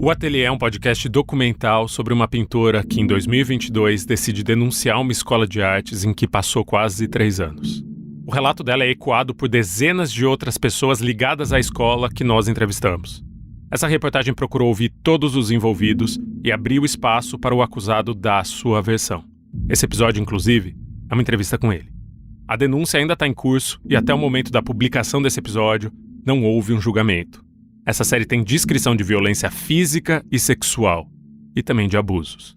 O Ateliê é um podcast documental sobre uma pintora que, em 2022, decide denunciar uma escola de artes em que passou quase 3 anos. O relato dela é ecoado por dezenas de outras pessoas ligadas à escola que nós entrevistamos. Essa reportagem procurou ouvir todos os envolvidos e abriu espaço para o acusado dar a sua versão. Esse episódio, inclusive, é uma entrevista com ele. A denúncia ainda está em curso e até o momento da publicação desse episódio não houve um julgamento. Essa série tem descrição de violência física e sexual, e também de abusos.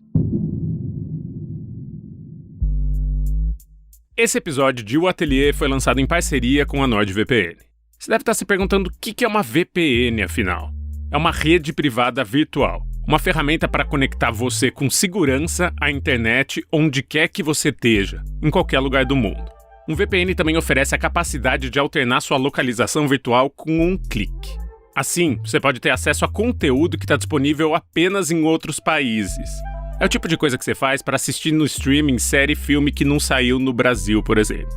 Esse episódio de O Ateliê foi lançado em parceria com a NordVPN. Você deve estar se perguntando o que é uma VPN, afinal. É uma rede privada virtual, uma ferramenta para conectar você com segurança à internet onde quer que você esteja, em qualquer lugar do mundo. Um VPN também oferece a capacidade de alternar sua localização virtual com um clique. Assim, você pode ter acesso a conteúdo que está disponível apenas em outros países. É o tipo de coisa que você faz para assistir no streaming série e filme que não saiu no Brasil, por exemplo.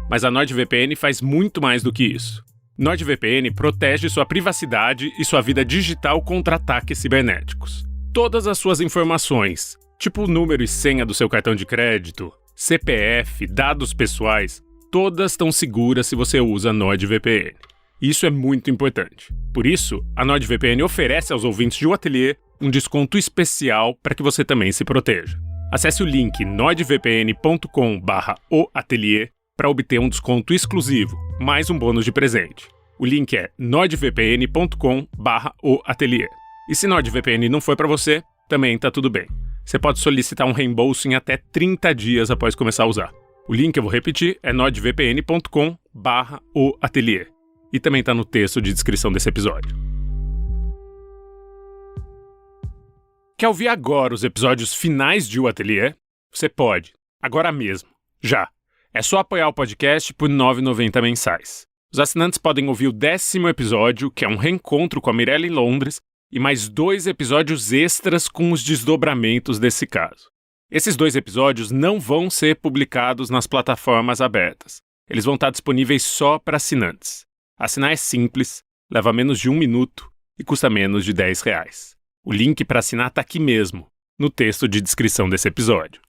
Mas a NordVPN faz muito mais do que isso. NordVPN protege sua privacidade e sua vida digital contra ataques cibernéticos. Todas as suas informações, tipo o número e senha do seu cartão de crédito, CPF, dados pessoais, todas estão seguras se você usa NordVPN. Isso é muito importante. Por isso, a NordVPN oferece aos ouvintes de O Ateliê um desconto especial para que você também se proteja. Acesse o link nordvpn.com/oateliê para obter um desconto exclusivo, mais um bônus de presente. O link é nordvpn.com/oateliê. E se NordVPN não for para você, também está tudo bem. Você pode solicitar um reembolso em até 30 dias após começar a usar. O link, eu vou repetir, é nordvpn.com/oateliê. E também está no texto de descrição desse episódio. Quer ouvir agora os episódios finais de O Ateliê? Você pode, agora mesmo, já. É só apoiar o podcast por R$ 9,90 mensais. Os assinantes podem ouvir o 10º episódio, que é um reencontro com a Mirella em Londres, e mais 2 episódios extras com os desdobramentos desse caso. Esses 2 episódios não vão ser publicados nas plataformas abertas. Eles vão estar disponíveis só para assinantes. Assinar é simples, leva menos de 1 minuto e custa menos de R$10. O link para assinar está aqui mesmo, no texto de descrição desse episódio.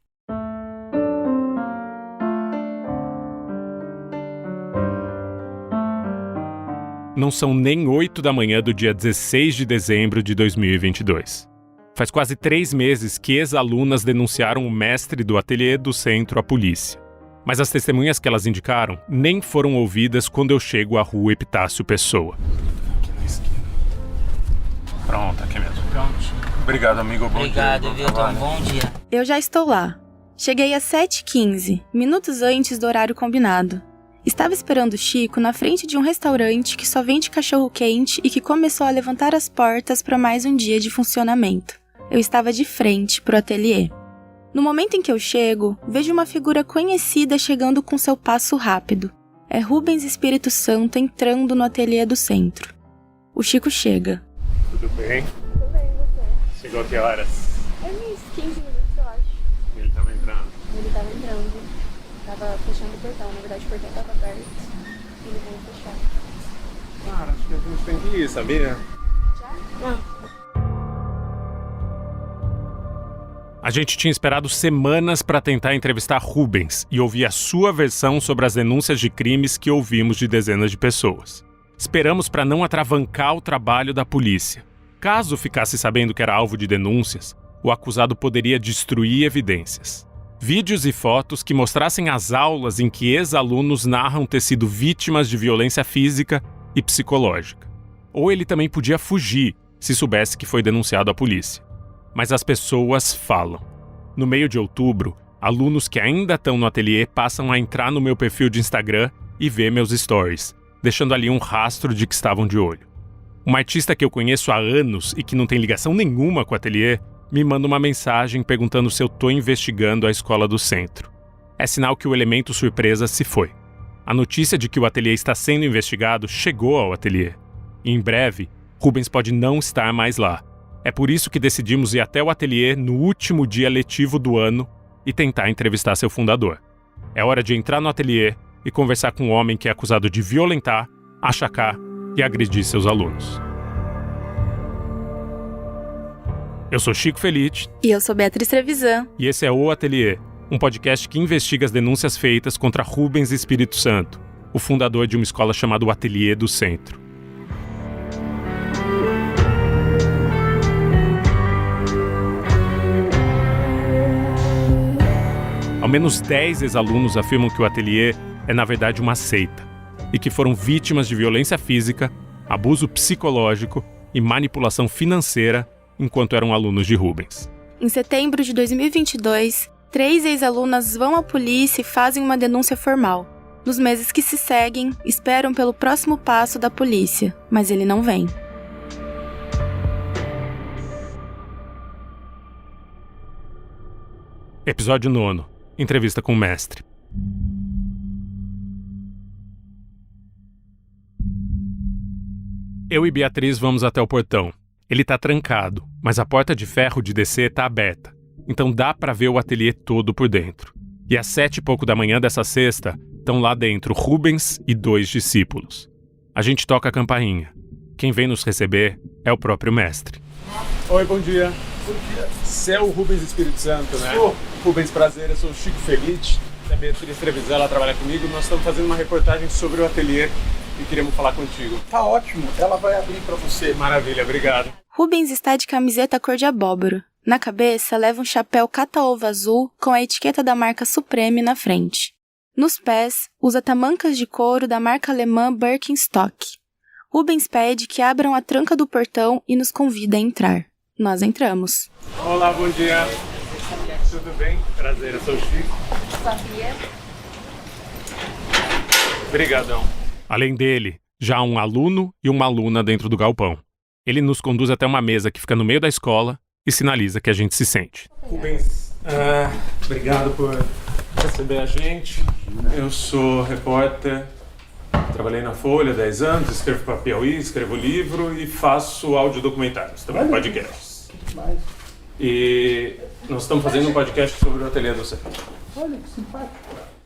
Não são nem 8 da manhã do dia 16 de dezembro de 2022. Faz quase 3 meses que ex-alunas denunciaram o mestre do ateliê do centro à polícia. Mas as testemunhas que elas indicaram nem foram ouvidas quando eu chego à rua Epitácio Pessoa. Aqui na esquina. Pronto, aqui mesmo. Pronto. Obrigado, amigo. Bom Obrigado, dia. Vilton. Bom dia. Eu já estou lá. Cheguei às 7h15, minutos antes do horário combinado. Estava esperando o Chico na frente de um restaurante que só vende cachorro-quente e que começou a levantar as portas para mais um dia de funcionamento. Eu estava de frente para o ateliê. No momento em que eu chego, vejo uma figura conhecida chegando com seu passo rápido. É Rubens Espírito Santo entrando no ateliê do centro. O Chico chega. Tudo bem? Tudo bem, você? Chegou a que horas? É uns 15 minutos, eu acho. Ele estava entrando. Ele tava entrando. Tava fechando o portão. Na verdade, o portão tava aberto. E ele veio fechar. Cara, acho que a gente tem que ir, sabia? Já? Não. A gente tinha esperado semanas para tentar entrevistar Rubens e ouvir a sua versão sobre as denúncias de crimes que ouvimos de dezenas de pessoas. Esperamos para não atravancar o trabalho da polícia. Caso ficasse sabendo que era alvo de denúncias, o acusado poderia destruir evidências. Vídeos e fotos que mostrassem as aulas em que ex-alunos narram ter sido vítimas de violência física e psicológica. Ou ele também podia fugir se soubesse que foi denunciado à polícia. Mas as pessoas falam. No meio de outubro, alunos que ainda estão no ateliê passam a entrar no meu perfil de Instagram e ver meus stories, deixando ali um rastro de que estavam de olho. Uma artista que eu conheço há anos e que não tem ligação nenhuma com o ateliê me manda uma mensagem perguntando se eu estou investigando a escola do centro. É sinal que o elemento surpresa se foi. A notícia de que o ateliê está sendo investigado chegou ao ateliê. E em breve, Rubens pode não estar mais lá. É por isso que decidimos ir até o ateliê no último dia letivo do ano e tentar entrevistar seu fundador. É hora de entrar no ateliê e conversar com um homem que é acusado de violentar, achacar e agredir seus alunos. Eu sou Chico Felitti. E eu sou Beatriz Trevisan. E esse é O Ateliê, um podcast que investiga as denúncias feitas contra Rubens Espírito Santo, o fundador de uma escola chamada O Ateliê do Centro. Ao menos 10 ex-alunos afirmam que o Ateliê é, na verdade, uma seita e que foram vítimas de violência física, abuso psicológico e manipulação financeira enquanto eram alunos de Rubens. Em setembro de 2022, 3 ex-alunas vão à polícia e fazem uma denúncia formal. Nos meses que se seguem, esperam pelo próximo passo da polícia, mas ele não vem. Episódio 9. Entrevista com o mestre. Eu e Beatriz vamos até o portão. Ele tá trancado, mas a porta de ferro de descer tá aberta. Então dá pra ver o ateliê todo por dentro. E às 7h da manhã dessa sexta, estão lá dentro Rubens e 2 discípulos. A gente toca a campainha. Quem vem nos receber é o próprio mestre. Oi, bom dia. Bom dia. Você é o Rubens Espírito Santo, né? Sou. Rubens, prazer, eu sou o Chico Felitti. A Beatriz Trevisan, ela trabalha comigo. Nós estamos fazendo uma reportagem sobre o ateliê e queríamos falar contigo. Tá ótimo, ela vai abrir pra você. Maravilha, obrigado. Rubens está de camiseta cor de abóbora. Na cabeça, leva um chapéu cata-ovo azul com a etiqueta da marca Supreme na frente. Nos pés, usa tamancas de couro da marca alemã Birkenstock. Rubens pede que abram a tranca do portão e nos convida a entrar. Nós entramos. Olá, bom dia. Tudo bem? Prazer, eu sou o Chico. Sofia. Obrigadão. Além dele, já há um aluno e uma aluna dentro do galpão. Ele nos conduz até uma mesa que fica no meio da escola e sinaliza que a gente se sente. Rubens, obrigado por receber a gente. Eu sou repórter, trabalhei na Folha há 10 anos, escrevo para Piauí, escrevo livro e faço audiodocumentários, também podcasts. E nós estamos fazendo um podcast sobre o Ateliê do Centro. Olha que simpático.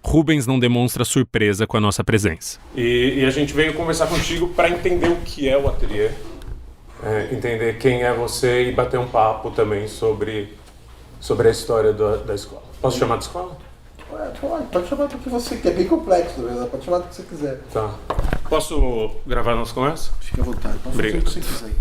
Rubens não demonstra surpresa com a nossa presença. E a gente veio conversar contigo para entender o que é o Ateliê, entender quem é você e bater um papo também sobre a história da escola. Posso chamar de escola? Pode chamar do que você quer, é bem complexo, na verdade. Pode chamar do que você quiser. Tá. Posso gravar a nossa conversa? Fique à vontade, pode fazer o que você quiser.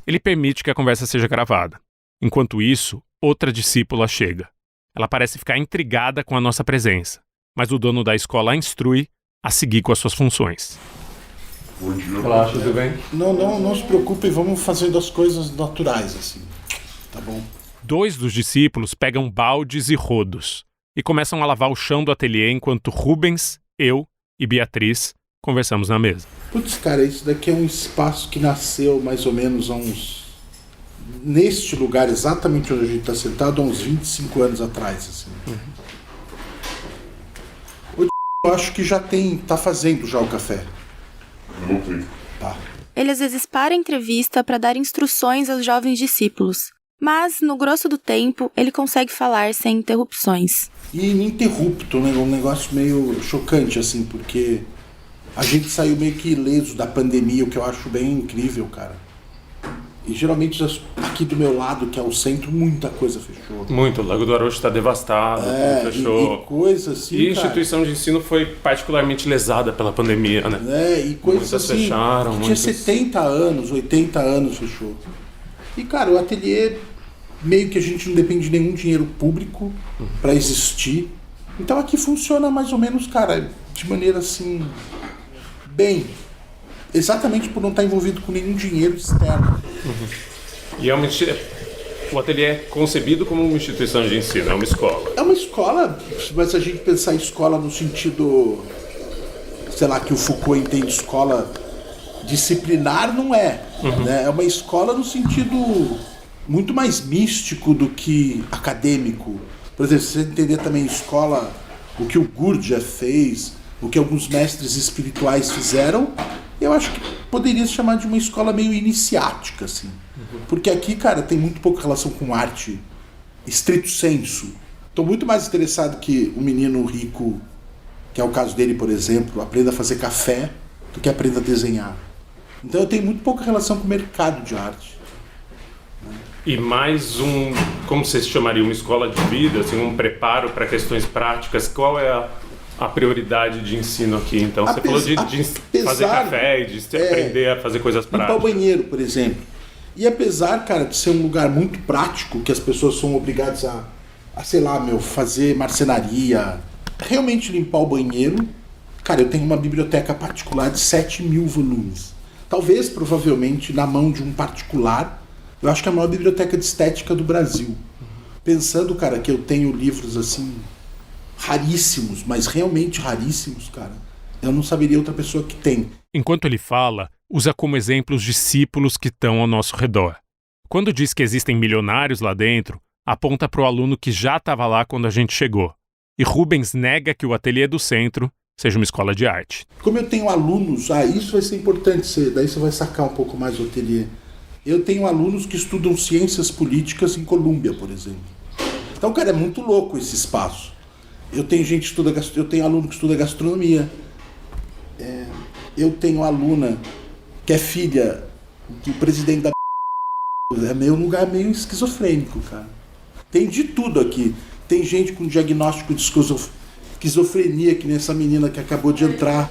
Ele permite que a conversa seja gravada. Enquanto isso, outra discípula chega. Ela parece ficar intrigada com a nossa presença, mas o dono da escola a instrui a seguir com as suas funções. Bom dia. Olá, tudo bem? Não se preocupe, vamos fazendo as coisas naturais, assim. Tá bom? 2 dos discípulos pegam baldes e rodos e começam a lavar o chão do ateliê enquanto Rubens, eu e Beatriz conversamos na mesa. Putz, cara, isso daqui é um espaço que nasceu mais ou menos há uns... Neste lugar, exatamente onde a gente tá sentado, há uns 25 anos atrás, assim. Eu acho que tá fazendo já o café. Não tem. Tá. Ele às vezes para a entrevista para dar instruções aos jovens discípulos, mas, no grosso do tempo, ele consegue falar sem interrupções. E ininterrupto, né? Um negócio meio chocante, assim, porque a gente saiu meio que ileso da pandemia, o que eu acho bem incrível, cara. E geralmente aqui do meu lado, que é o centro, muita coisa fechou. Muito, o Lago do Arocho está devastado, tudo fechou. E coisa assim, E a instituição de ensino foi particularmente lesada pela pandemia, né? E coisas muitas assim, fecharam, tinha muitas... 70 anos, 80 anos fechou. E, cara, o ateliê, meio que a gente não depende de nenhum dinheiro público para existir. Então aqui funciona mais ou menos, cara, de maneira assim, bem... Exatamente por não estar envolvido com nenhum dinheiro externo. E o ateliê é concebido como uma instituição de ensino, é uma escola. É uma escola, mas se a gente pensar em escola no sentido, sei lá, que o Foucault entende escola disciplinar, não é. Né? É uma escola no sentido muito mais místico do que acadêmico. Por exemplo, se você entender também escola, o que o Gurdjieff fez, o que alguns mestres espirituais fizeram, eu acho que poderia se chamar de uma escola meio iniciática, assim. Porque aqui, cara, tem muito pouca relação com arte, estrito senso. Estou muito mais interessado que um menino rico, que é o caso dele, por exemplo, aprenda a fazer café, do que aprenda a desenhar. Então eu tenho muito pouca relação com o mercado de arte. E mais como você chamaria, uma escola de vida, assim, um preparo para questões práticas? Qual é a prioridade de ensino aqui? Então, você falou de fazer café e de aprender a fazer coisas práticas. Limpar o banheiro, por exemplo. E apesar, cara, de ser um lugar muito prático, que as pessoas são obrigadas a sei lá, fazer marcenaria, realmente limpar o banheiro, cara, eu tenho uma biblioteca particular de 7.000 volumes. Talvez, provavelmente, na mão de um particular, eu acho que é a maior biblioteca de estética do Brasil. Pensando, cara, que eu tenho livros, assim, raríssimos, mas realmente raríssimos, cara, eu não saberia outra pessoa que tem. Enquanto ele fala, usa como exemplo os discípulos que estão ao nosso redor. Quando diz que existem milionários lá dentro, aponta para o aluno que já estava lá quando a gente chegou. E Rubens nega que o ateliê do centro seja uma escola de arte. Como eu tenho alunos, isso vai ser importante, daí você vai sacar um pouco mais o ateliê. Eu tenho alunos que estudam ciências políticas em Colômbia, por exemplo. Então, cara, é muito louco esse espaço. Eu tenho eu tenho aluno que estuda gastronomia. Eu tenho aluna que é filha do presidente da... É meio um lugar meio esquizofrênico, cara. Tem de tudo aqui. Tem gente com diagnóstico de esquizofrenia, que nem essa menina que acabou de entrar.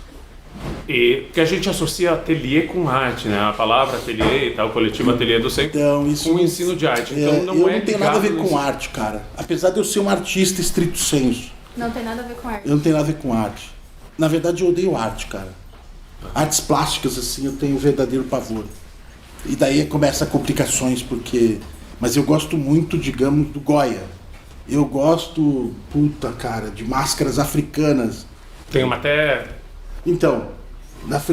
E que a gente associa ateliê com arte, né? A palavra ateliê e tal, o coletivo ateliê do centro, então, isso com o ensino de arte. Então eu não tenho nada a ver com arte, cara. Apesar de eu ser um artista estrito sensu. Não tem nada a ver com arte. Eu não tenho nada a ver com arte. Na verdade, eu odeio arte, cara. Artes plásticas, assim, eu tenho um verdadeiro pavor. E daí começa complicações, porque... Mas eu gosto muito, digamos, do Goya. Eu gosto, cara, de máscaras africanas. Tem uma até... Então,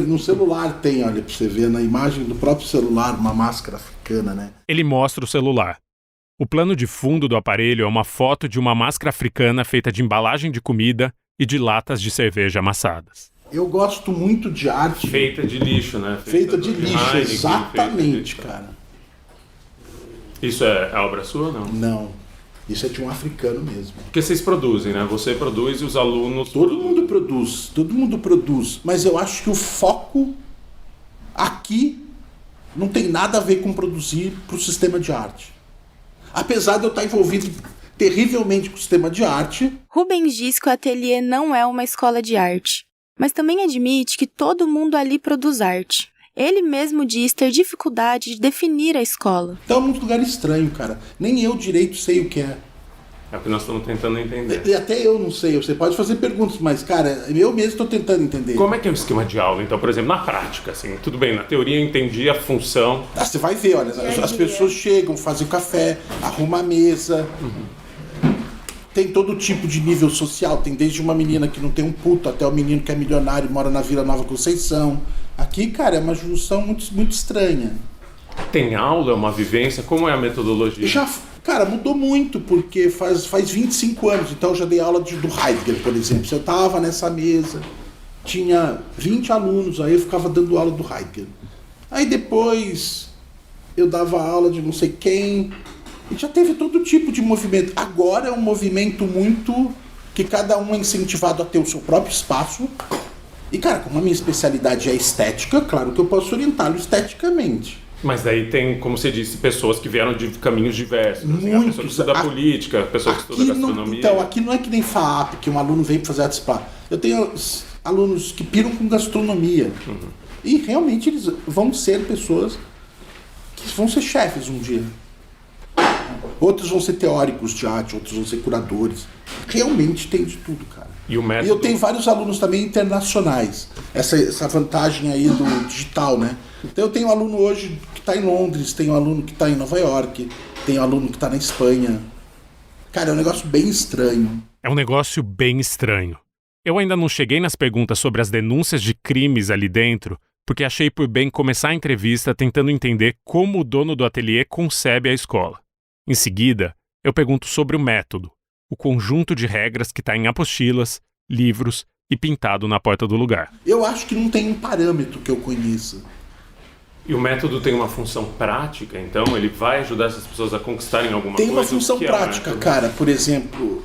no celular tem, olha, pra você ver, na imagem do próprio celular, uma máscara africana, né? Ele mostra o celular. O plano de fundo do aparelho é uma foto de uma máscara africana feita de embalagem de comida e de latas de cerveja amassadas. Eu gosto muito de arte... Feita de lixo, né? Feita de lixo, exatamente, cara. Isso é obra sua ou não? Não. Isso é de um africano mesmo. Porque vocês produzem, né? Você produz e os alunos... Todo mundo produz. Mas eu acho que o foco aqui não tem nada a ver com produzir para o sistema de arte. Apesar de eu estar envolvido terrivelmente com o sistema de arte... Rubens diz que o ateliê não é uma escola de arte, mas também admite que todo mundo ali produz arte. Ele mesmo diz ter dificuldade de definir a escola. Então é um lugar estranho, cara. Nem eu direito sei o que é. É o que nós estamos tentando entender. E até eu não sei. Você pode fazer perguntas, mas, cara, eu mesmo estou tentando entender. Como é que é o esquema de aula? Então, por exemplo, na prática, assim, tudo bem, na teoria eu entendi a função. Você vai ver, olha, as pessoas chegam, fazem o café, arrumam a mesa. Tem todo tipo de nível social. Tem desde uma menina que não tem um puto até o menino que é milionário e mora na Vila Nova Conceição. Aqui, cara, é uma junção muito, muito estranha. Tem aula, é uma vivência? Como é a metodologia? Cara, mudou muito, porque faz 25 anos. Então eu já dei aula do Heidegger, por exemplo. Eu tava nessa mesa, tinha 20 alunos, aí eu ficava dando aula do Heidegger. Aí depois eu dava aula de não sei quem... E já teve todo tipo de movimento. Agora é um movimento muito... que cada um é incentivado a ter o seu próprio espaço. E, cara, como a minha especialidade é estética, claro que eu posso orientá-lo esteticamente. Mas daí tem, como você disse, pessoas que vieram de caminhos diversos. Assim, a pessoa que estuda política, a pessoa que estuda gastronomia. Então, aqui não é que nem FAAP, que um aluno vem para fazer artes plásticas. Eu tenho alunos que piram com gastronomia. E realmente eles vão ser pessoas que vão ser chefes um dia. Outros vão ser teóricos de arte, outros vão ser curadores. Realmente tem de tudo, cara. E o método... E eu tenho vários alunos também internacionais. Essa vantagem aí do digital, né? Então eu tenho um aluno hoje que está em Londres, tenho um aluno que está em Nova York, tenho um aluno que está na Espanha. Cara, é um negócio bem estranho. É um negócio bem estranho. Eu ainda não cheguei nas perguntas sobre as denúncias de crimes ali dentro, porque achei por bem começar a entrevista tentando entender como o dono do ateliê concebe a escola. Em seguida, eu pergunto sobre o método, o conjunto de regras que está em apostilas, livros e pintado na porta do lugar. Eu acho que não tem um parâmetro que eu conheça. E o método tem uma função prática, então? Ele vai ajudar essas pessoas a conquistarem alguma coisa? Tem uma função prática, cara. Por exemplo,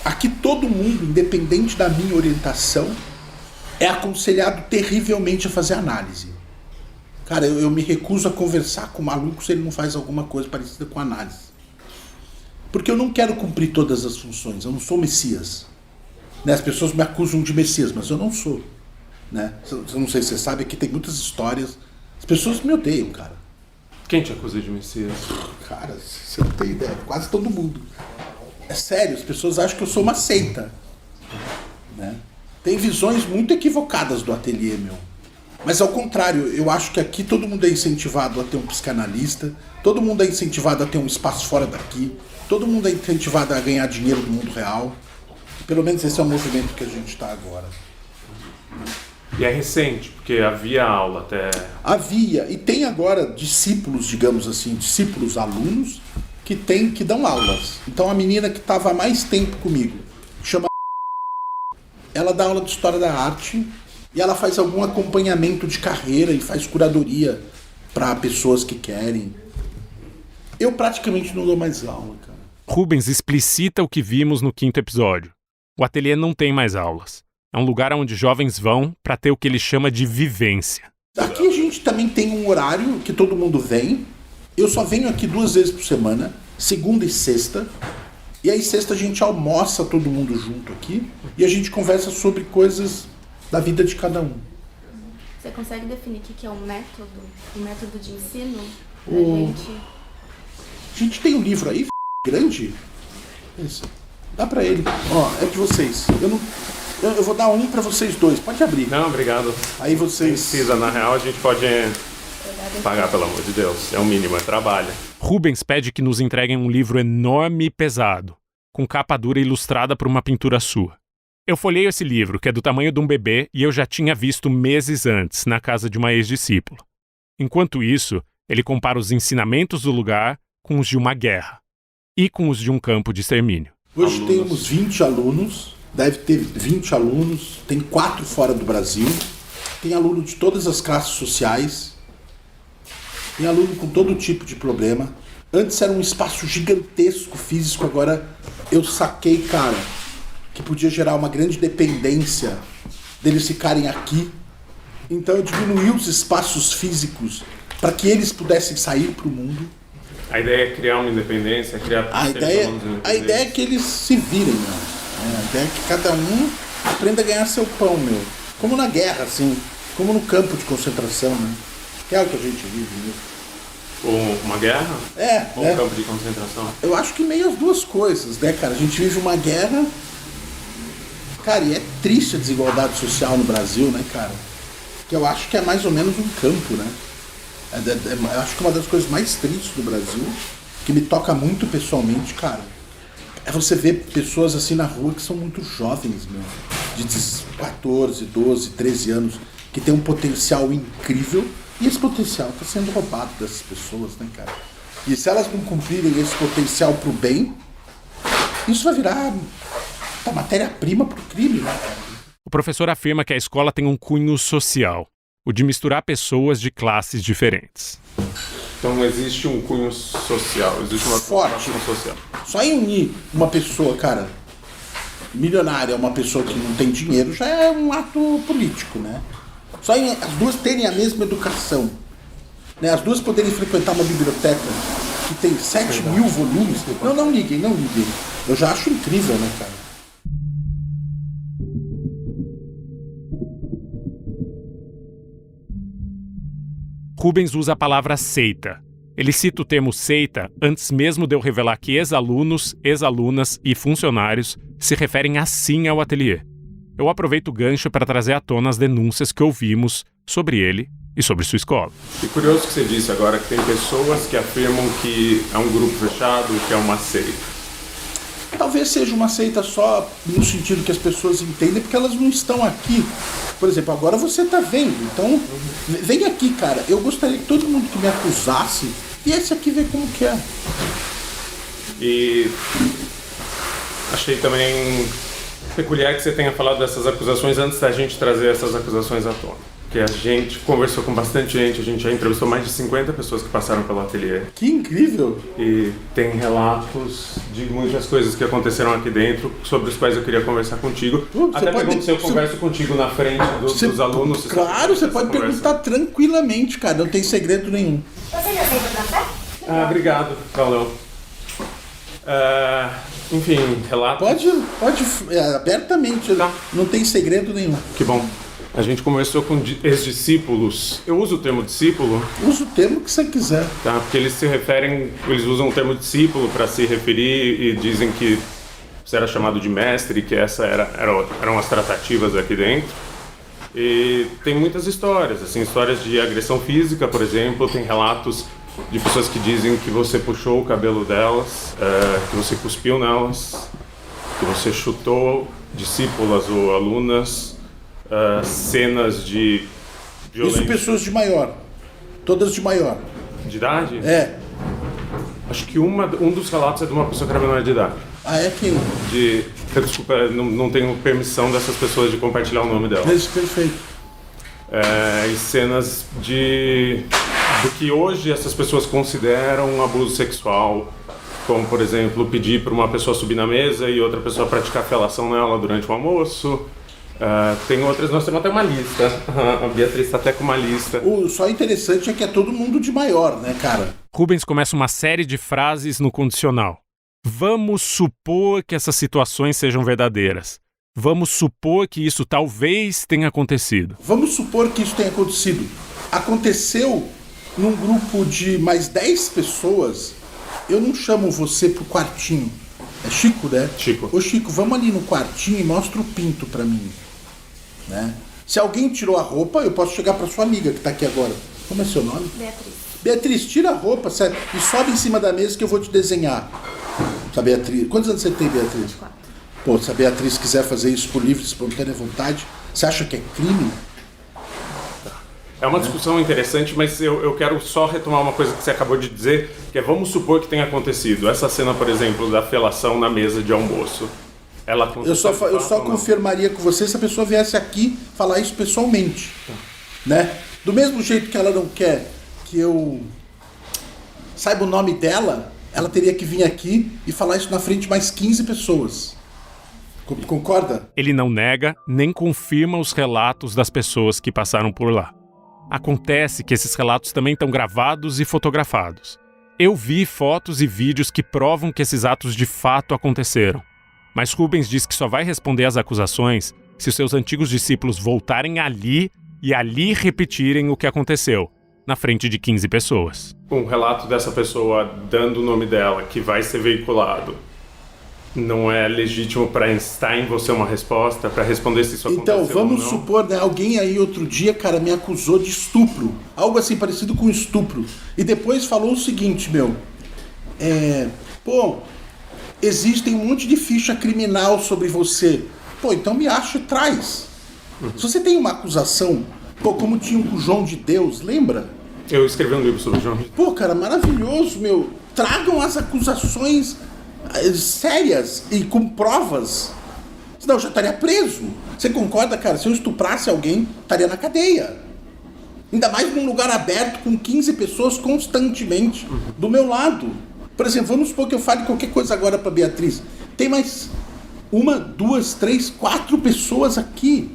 aqui todo mundo, independente da minha orientação, é aconselhado terrivelmente a fazer análise. Cara, eu me recuso a conversar com o maluco se ele não faz alguma coisa parecida com análise. Porque eu não quero cumprir todas as funções, eu não sou Messias. Né? As pessoas me acusam de Messias, mas eu não sou. Né? Eu não sei se você sabe, aqui tem muitas histórias. As pessoas me odeiam, cara. Quem te acusa de Messias? Cara, você não tem ideia, quase todo mundo. É sério, as pessoas acham que eu sou uma seita. Né? Tem visões muito equivocadas do ateliê, meu. Mas ao contrário, eu acho que aqui todo mundo é incentivado a ter um psicanalista, todo mundo é incentivado a ter um espaço fora daqui, todo mundo é incentivado a ganhar dinheiro do mundo real. Pelo menos esse é o movimento que a gente está agora. E é recente, porque havia aula até... Havia, e tem agora discípulos, digamos assim, discípulos alunos que dão aulas. Então a menina que estava há mais tempo comigo, chama... Ela dá aula de História da Arte e ela faz algum acompanhamento de carreira e faz curadoria para pessoas que querem. Eu praticamente não dou mais aula, cara. Rubens explicita o que vimos no 5º episódio. O ateliê não tem mais aulas. É um lugar onde jovens vão para ter o que ele chama de vivência. Aqui a gente também tem um horário que todo mundo vem. Eu só venho aqui 2 vezes por semana, segunda e sexta. E aí sexta a gente almoça todo mundo junto aqui e a gente conversa sobre coisas da vida de cada um. Você consegue definir o que é um método de ensino? A gente tem um livro aí, grande. Esse. Dá pra ele. Ó, é de vocês. Eu vou dar um pra vocês dois. Pode abrir. Não, obrigado. Aí vocês... Precisa, na real, a gente pode pagar, pelo amor de Deus. É o mínimo, é trabalho. Rubens pede que nos entreguem um livro enorme e pesado, com capa dura ilustrada por uma pintura sua. Eu folheio esse livro, que é do tamanho de um bebê, e eu já tinha visto meses antes, na casa de uma ex-discípula. Enquanto isso, ele compara os ensinamentos do lugar com os de uma guerra e com os de um campo de extermínio. Hoje temos 20 alunos, deve ter 20 alunos, tem 4 fora do Brasil, tem aluno de todas as classes sociais, tem aluno com todo tipo de problema. Antes era um espaço gigantesco físico, agora eu saquei, cara, que podia gerar uma grande dependência deles ficarem aqui. Então eu diminuí os espaços físicos para que eles pudessem sair para o mundo. A ideia é criar uma independência, criar... A ideia é que eles se virem, meu. A ideia é que cada um aprenda a ganhar seu pão, meu. Como na guerra, assim. Como no campo de concentração, né? Que é o que a gente vive, né? Ou uma guerra? Ou um campo de concentração? Eu acho que meio as duas coisas, né, cara? A gente vive uma guerra... Cara, e é triste a desigualdade social no Brasil, né, cara? Que eu acho que é mais ou menos um campo, né? Eu acho que uma das coisas mais tristes do Brasil, que me toca muito pessoalmente, cara, é você ver pessoas assim na rua que são muito jovens, meu, de 14, 12, 13 anos, que tem um potencial incrível, e esse potencial está sendo roubado dessas pessoas, né, cara? E se elas não cumprirem esse potencial pro bem, isso vai virar uma matéria-prima pro crime, né, cara? O professor afirma que a escola tem um cunho social, o de misturar pessoas de classes diferentes. Então existe um cunho social, existe uma forte social. Só em unir uma pessoa, cara, milionária, uma pessoa que não tem dinheiro, já é um ato político, né? Só em as duas terem a mesma educação, né? As duas poderem frequentar uma biblioteca que tem 7 mil volumes. Não liguem. Eu já acho incrível, né, cara? Rubens usa a palavra seita. Ele cita o termo seita antes mesmo de eu revelar que ex-alunos, ex-alunas e funcionários se referem assim ao ateliê. Eu aproveito o gancho para trazer à tona as denúncias que ouvimos sobre ele e sobre sua escola. E curioso que você disse agora que tem pessoas que afirmam que é um grupo fechado, que é uma seita. Talvez seja uma seita só no sentido que as pessoas entendem, porque elas não estão aqui. Por exemplo, agora você está vendo, então vem aqui, cara. Eu gostaria que todo mundo que me acusasse viesse aqui ver como que é. E achei também peculiar que você tenha falado dessas acusações antes da gente trazer essas acusações à tona. porque a gente conversou com bastante gente, a gente já entrevistou mais de 50 pessoas que passaram pelo ateliê. Que incrível! E tem relatos de muitas coisas que aconteceram aqui dentro, sobre os quais eu queria conversar contigo. Até pergunto se eu converso contigo na frente dos alunos. Claro, você pode perguntar tranquilamente, cara, não tem segredo nenhum. Você já saiu pra café? Obrigado, valeu. Enfim, relatos. Pode abertamente, Tá. não tem segredo nenhum. Que bom. A gente conversou com ex-discípulos. Eu uso o termo discípulo, Usa o termo que você quiser. tá? Porque eles usam o termo discípulo para se referir e dizem que você era chamado de mestre, que essa eram as tratativas aqui dentro. E tem muitas histórias, assim, histórias de agressão física, por exemplo, tem relatos de pessoas que dizem que você puxou o cabelo delas, que você cuspiu nelas, que você chutou discípulas ou alunas, cenas de violência. Isso pessoas de maior. Todas de maior. De idade? É. Acho que um dos relatos é de uma pessoa que era menor de idade. Ah, é quem? Desculpa, não tenho permissão dessas pessoas de compartilhar o nome dela. Isso, perfeito. E cenas do que hoje essas pessoas consideram um abuso sexual, como, por exemplo, pedir para uma pessoa subir na mesa e outra pessoa praticar felação nela durante o almoço. Tem outras, nós temos até uma lista. A Beatriz está até com uma lista. O só interessante é que é todo mundo de maior, né, cara? Rubens começa uma série de frases no condicional. Vamos supor que essas situações sejam verdadeiras. Vamos supor que isso talvez tenha acontecido. Vamos supor que isso tenha acontecido. Aconteceu num grupo de mais 10 pessoas. Eu não chamo você pro quartinho. É Chico, né? Chico. Ô Chico, vamos ali no quartinho e mostra o pinto pra mim. Né? Se alguém tirou a roupa, eu posso chegar pra sua amiga que tá aqui agora. Como é seu nome? Beatriz. Beatriz, tira a roupa, sério, e sobe em cima da mesa que eu vou te desenhar. Se a Beatriz... Quantos anos você tem, Beatriz? 4. Pô, se a Beatriz quiser fazer isso por livre, espontânea vontade, você acha que é crime? É uma discussão interessante, mas eu quero só retomar uma coisa que você acabou de dizer, que é vamos supor que tenha acontecido. Essa cena, por exemplo, da felação na mesa de almoço. Ela aconteceu. Eu só confirmaria com você se a pessoa viesse aqui falar isso pessoalmente. Né? Do mesmo jeito que ela não quer que eu saiba o nome dela, ela teria que vir aqui e falar isso na frente de mais 15 pessoas. Concorda? Ele não nega nem confirma os relatos das pessoas que passaram por lá. Acontece que esses relatos também estão gravados e fotografados. Eu vi fotos e vídeos que provam que esses atos de fato aconteceram. Mas Rubens diz que só vai responder às acusações se os seus antigos discípulos voltarem ali e ali repetirem o que aconteceu, na frente de 15 pessoas. Um relato dessa pessoa dando o nome dela, que vai ser veiculado, não é legítimo para instar em você uma resposta, para responder se isso aconteceu ou não? Então, vamos supor, né, alguém aí outro dia, cara, me acusou de estupro. Algo assim parecido com estupro. E depois falou o seguinte, existem um monte de ficha criminal sobre você. Pô, então me acha e traz. Se você tem uma acusação, como tinha com o João de Deus, lembra? Eu escrevi um livro sobre o João. Pô, cara, maravilhoso, Tragam as acusações sérias e com provas. Senão eu já estaria preso. Você concorda, cara? Se eu estuprasse alguém, estaria na cadeia. Ainda mais num lugar aberto com 15 pessoas constantemente do meu lado. Por exemplo, vamos supor que eu fale qualquer coisa agora pra Beatriz. Tem mais 1, 2, 3, 4 pessoas aqui.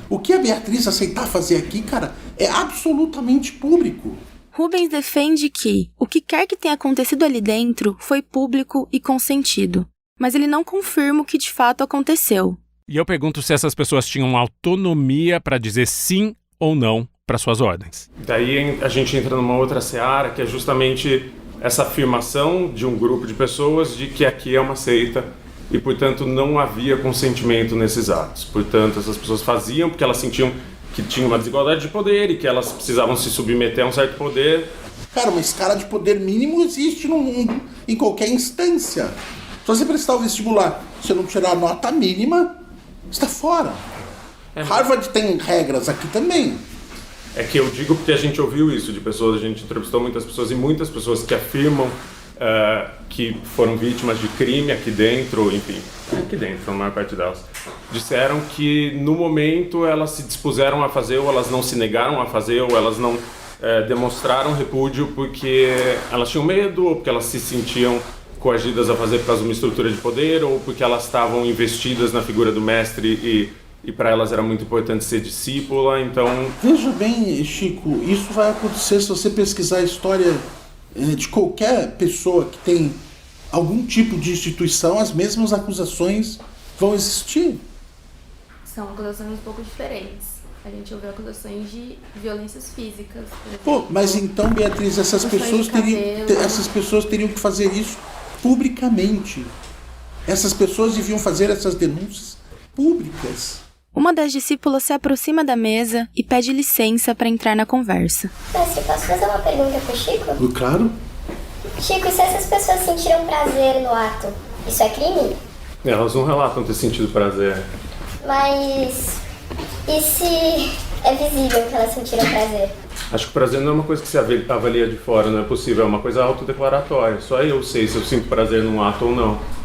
O que a Beatriz aceitar fazer aqui, cara, é absolutamente público. Rubens defende que o que quer que tenha acontecido ali dentro foi público e consentido, mas ele não confirma o que de fato aconteceu. E eu pergunto se essas pessoas tinham autonomia para dizer sim ou não para suas ordens. Daí a gente entra numa outra seara, que é justamente essa afirmação de um grupo de pessoas de que aqui é uma seita e, portanto, não havia consentimento nesses atos. Portanto, essas pessoas faziam porque elas sentiam que tinha uma desigualdade de poder e que elas precisavam se submeter a um certo poder. Cara, uma escala de poder mínimo existe no mundo, em qualquer instância. Se você prestar o vestibular, se você não tirar a nota mínima, você está fora. Harvard tem regras aqui também. É que eu digo porque a gente ouviu isso de pessoas, a gente entrevistou muitas pessoas e muitas pessoas que afirmam que foram vítimas de crime aqui dentro, enfim, aqui dentro, na maior parte delas, disseram que no momento elas se dispuseram a fazer, ou elas não se negaram a fazer, ou elas não demonstraram repúdio porque elas tinham medo, ou porque elas se sentiam coagidas a fazer por causa de uma estrutura de poder, ou porque elas estavam investidas na figura do mestre e para elas era muito importante ser discípula, então... Veja bem, Chico, isso vai acontecer se você pesquisar a história de qualquer pessoa que tem algum tipo de instituição, as mesmas acusações vão existir. São acusações um pouco diferentes. A gente ouviu acusações de violências físicas. Por exemplo. Pô, mas então, Beatriz, essas pessoas teriam que fazer isso publicamente. Essas pessoas deviam fazer essas denúncias públicas. Uma das discípulas se aproxima da mesa e pede licença para entrar na conversa. Mestre, posso fazer uma pergunta pro Chico? Claro. Chico, e se essas pessoas sentiram prazer no ato, isso é crime? Elas não relatam ter sentido prazer. Mas e se é visível que elas sentiram prazer? Acho que o prazer não é uma coisa que se avalia de fora, não é possível, é uma coisa autodeclaratória. Só eu sei se eu sinto prazer num ato ou não.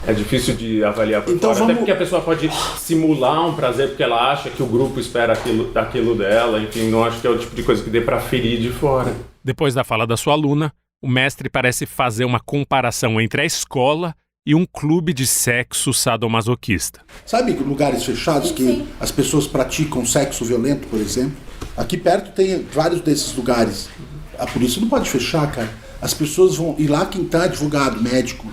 É difícil de avaliar por fora, até porque a pessoa pode simular um prazer porque ela acha que o grupo espera aquilo dela, enfim, não acho que é o tipo de coisa que dê pra ferir de fora. Depois da fala da sua aluna, o mestre parece fazer uma comparação entre a escola e um clube de sexo sadomasoquista. Sabe lugares fechados que as pessoas praticam sexo violento, por exemplo? Aqui perto tem vários desses lugares. A polícia não pode fechar, cara. As pessoas vão ir lá, quem tá advogado, médico.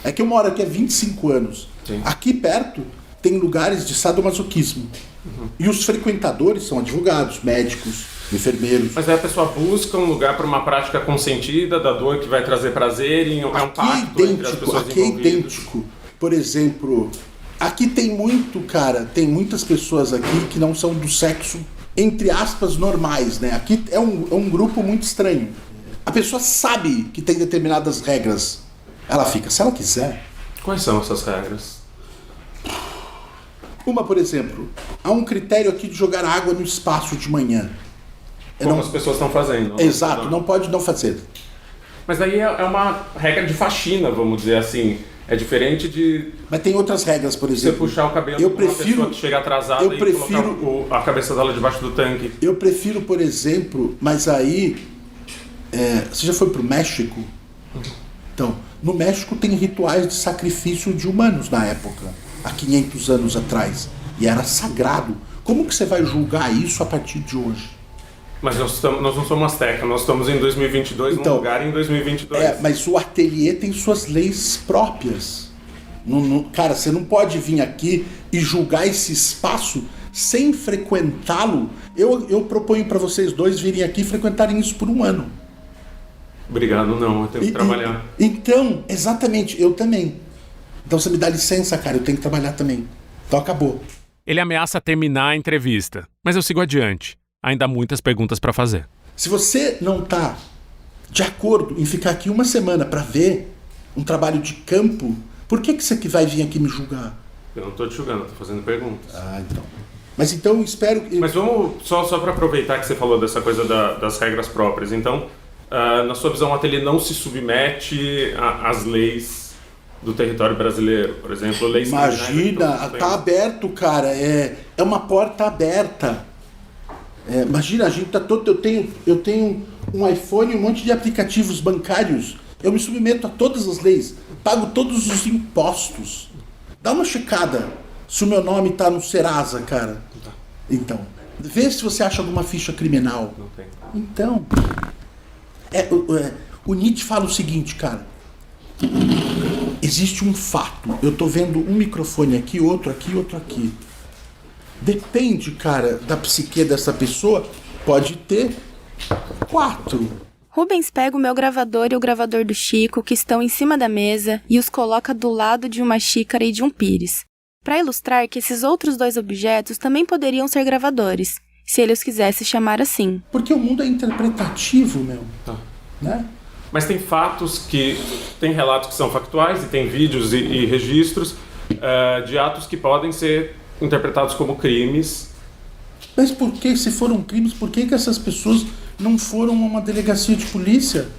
É que eu moro aqui há 25 anos. Sim. Aqui perto tem lugares de sadomasoquismo. E os frequentadores são advogados, médicos, enfermeiros. Mas aí a pessoa busca um lugar para uma prática consentida da dor que vai trazer prazer e é um pacto entre as pessoas aqui é envolvidas. idêntico. Por exemplo, aqui tem muitas pessoas aqui que não são do sexo, entre aspas, normais, né? Aqui é um grupo muito estranho. A pessoa sabe que tem determinadas regras. Ela fica, se ela quiser. Quais são essas regras? Uma, por exemplo, há um critério aqui de jogar água no espaço de manhã. Como as pessoas estão fazendo. Exato, não pode não fazer. Mas daí é uma regra de faxina, vamos dizer assim. É diferente de... Mas tem outras regras, por exemplo. Você puxar o cabelo de uma pessoa que chega atrasada e colocar a cabeça dela debaixo do tanque. Eu prefiro, por exemplo, mas aí... você já foi pro México? Então, no México tem rituais de sacrifício de humanos na época, há 500 anos atrás. E era sagrado. Como que você vai julgar isso a partir de hoje? Mas nós não somos azteca, nós estamos em 2022, num lugar em 2022. Mas o ateliê tem suas leis próprias. Cara, você não pode vir aqui e julgar esse espaço sem frequentá-lo. Eu proponho para vocês dois virem aqui e frequentarem isso por 1 ano. Obrigado, não, eu tenho que trabalhar. Então, exatamente, eu também. Então você me dá licença, cara, eu tenho que trabalhar também. Então acabou. Ele ameaça terminar a entrevista, mas eu sigo adiante. Ainda há muitas perguntas para fazer. Se você não tá de acordo em ficar aqui 1 semana para ver um trabalho de campo, por que você que vai vir aqui me julgar? Eu não tô te julgando, eu tô fazendo perguntas. Ah, então. Mas então eu espero que... Mas vamos, só para aproveitar que você falou dessa coisa das regras próprias. Então, na sua visão, o ateliê não se submete às leis do território brasileiro, por exemplo, leis... Imagina, tá aberto, cara, é uma porta aberta. Imagina, a gente tá todo... Eu tenho um iPhone e um monte de aplicativos bancários. Eu me submeto a todas as leis, pago todos os impostos. Dá uma checada se o meu nome tá no Serasa, cara. Tá. Então, vê se você acha alguma ficha criminal. Não tem. Então, o Nietzsche fala o seguinte, cara. Existe um fato. Eu tô vendo um microfone aqui, outro aqui, outro aqui. Depende, cara, da psique dessa pessoa. Pode ter 4. Rubens pega o meu gravador e o gravador do Chico, que estão em cima da mesa, e os coloca do lado de uma xícara e de um pires, para ilustrar que esses outros 2 objetos também poderiam ser gravadores, se ele os quisesse chamar assim. Porque o mundo é interpretativo, meu. Tá. Né? Mas tem tem relatos que são factuais e tem vídeos e registros de atos que podem ser interpretados como crimes. Mas por que, se foram crimes, por que essas pessoas não foram a uma delegacia de polícia?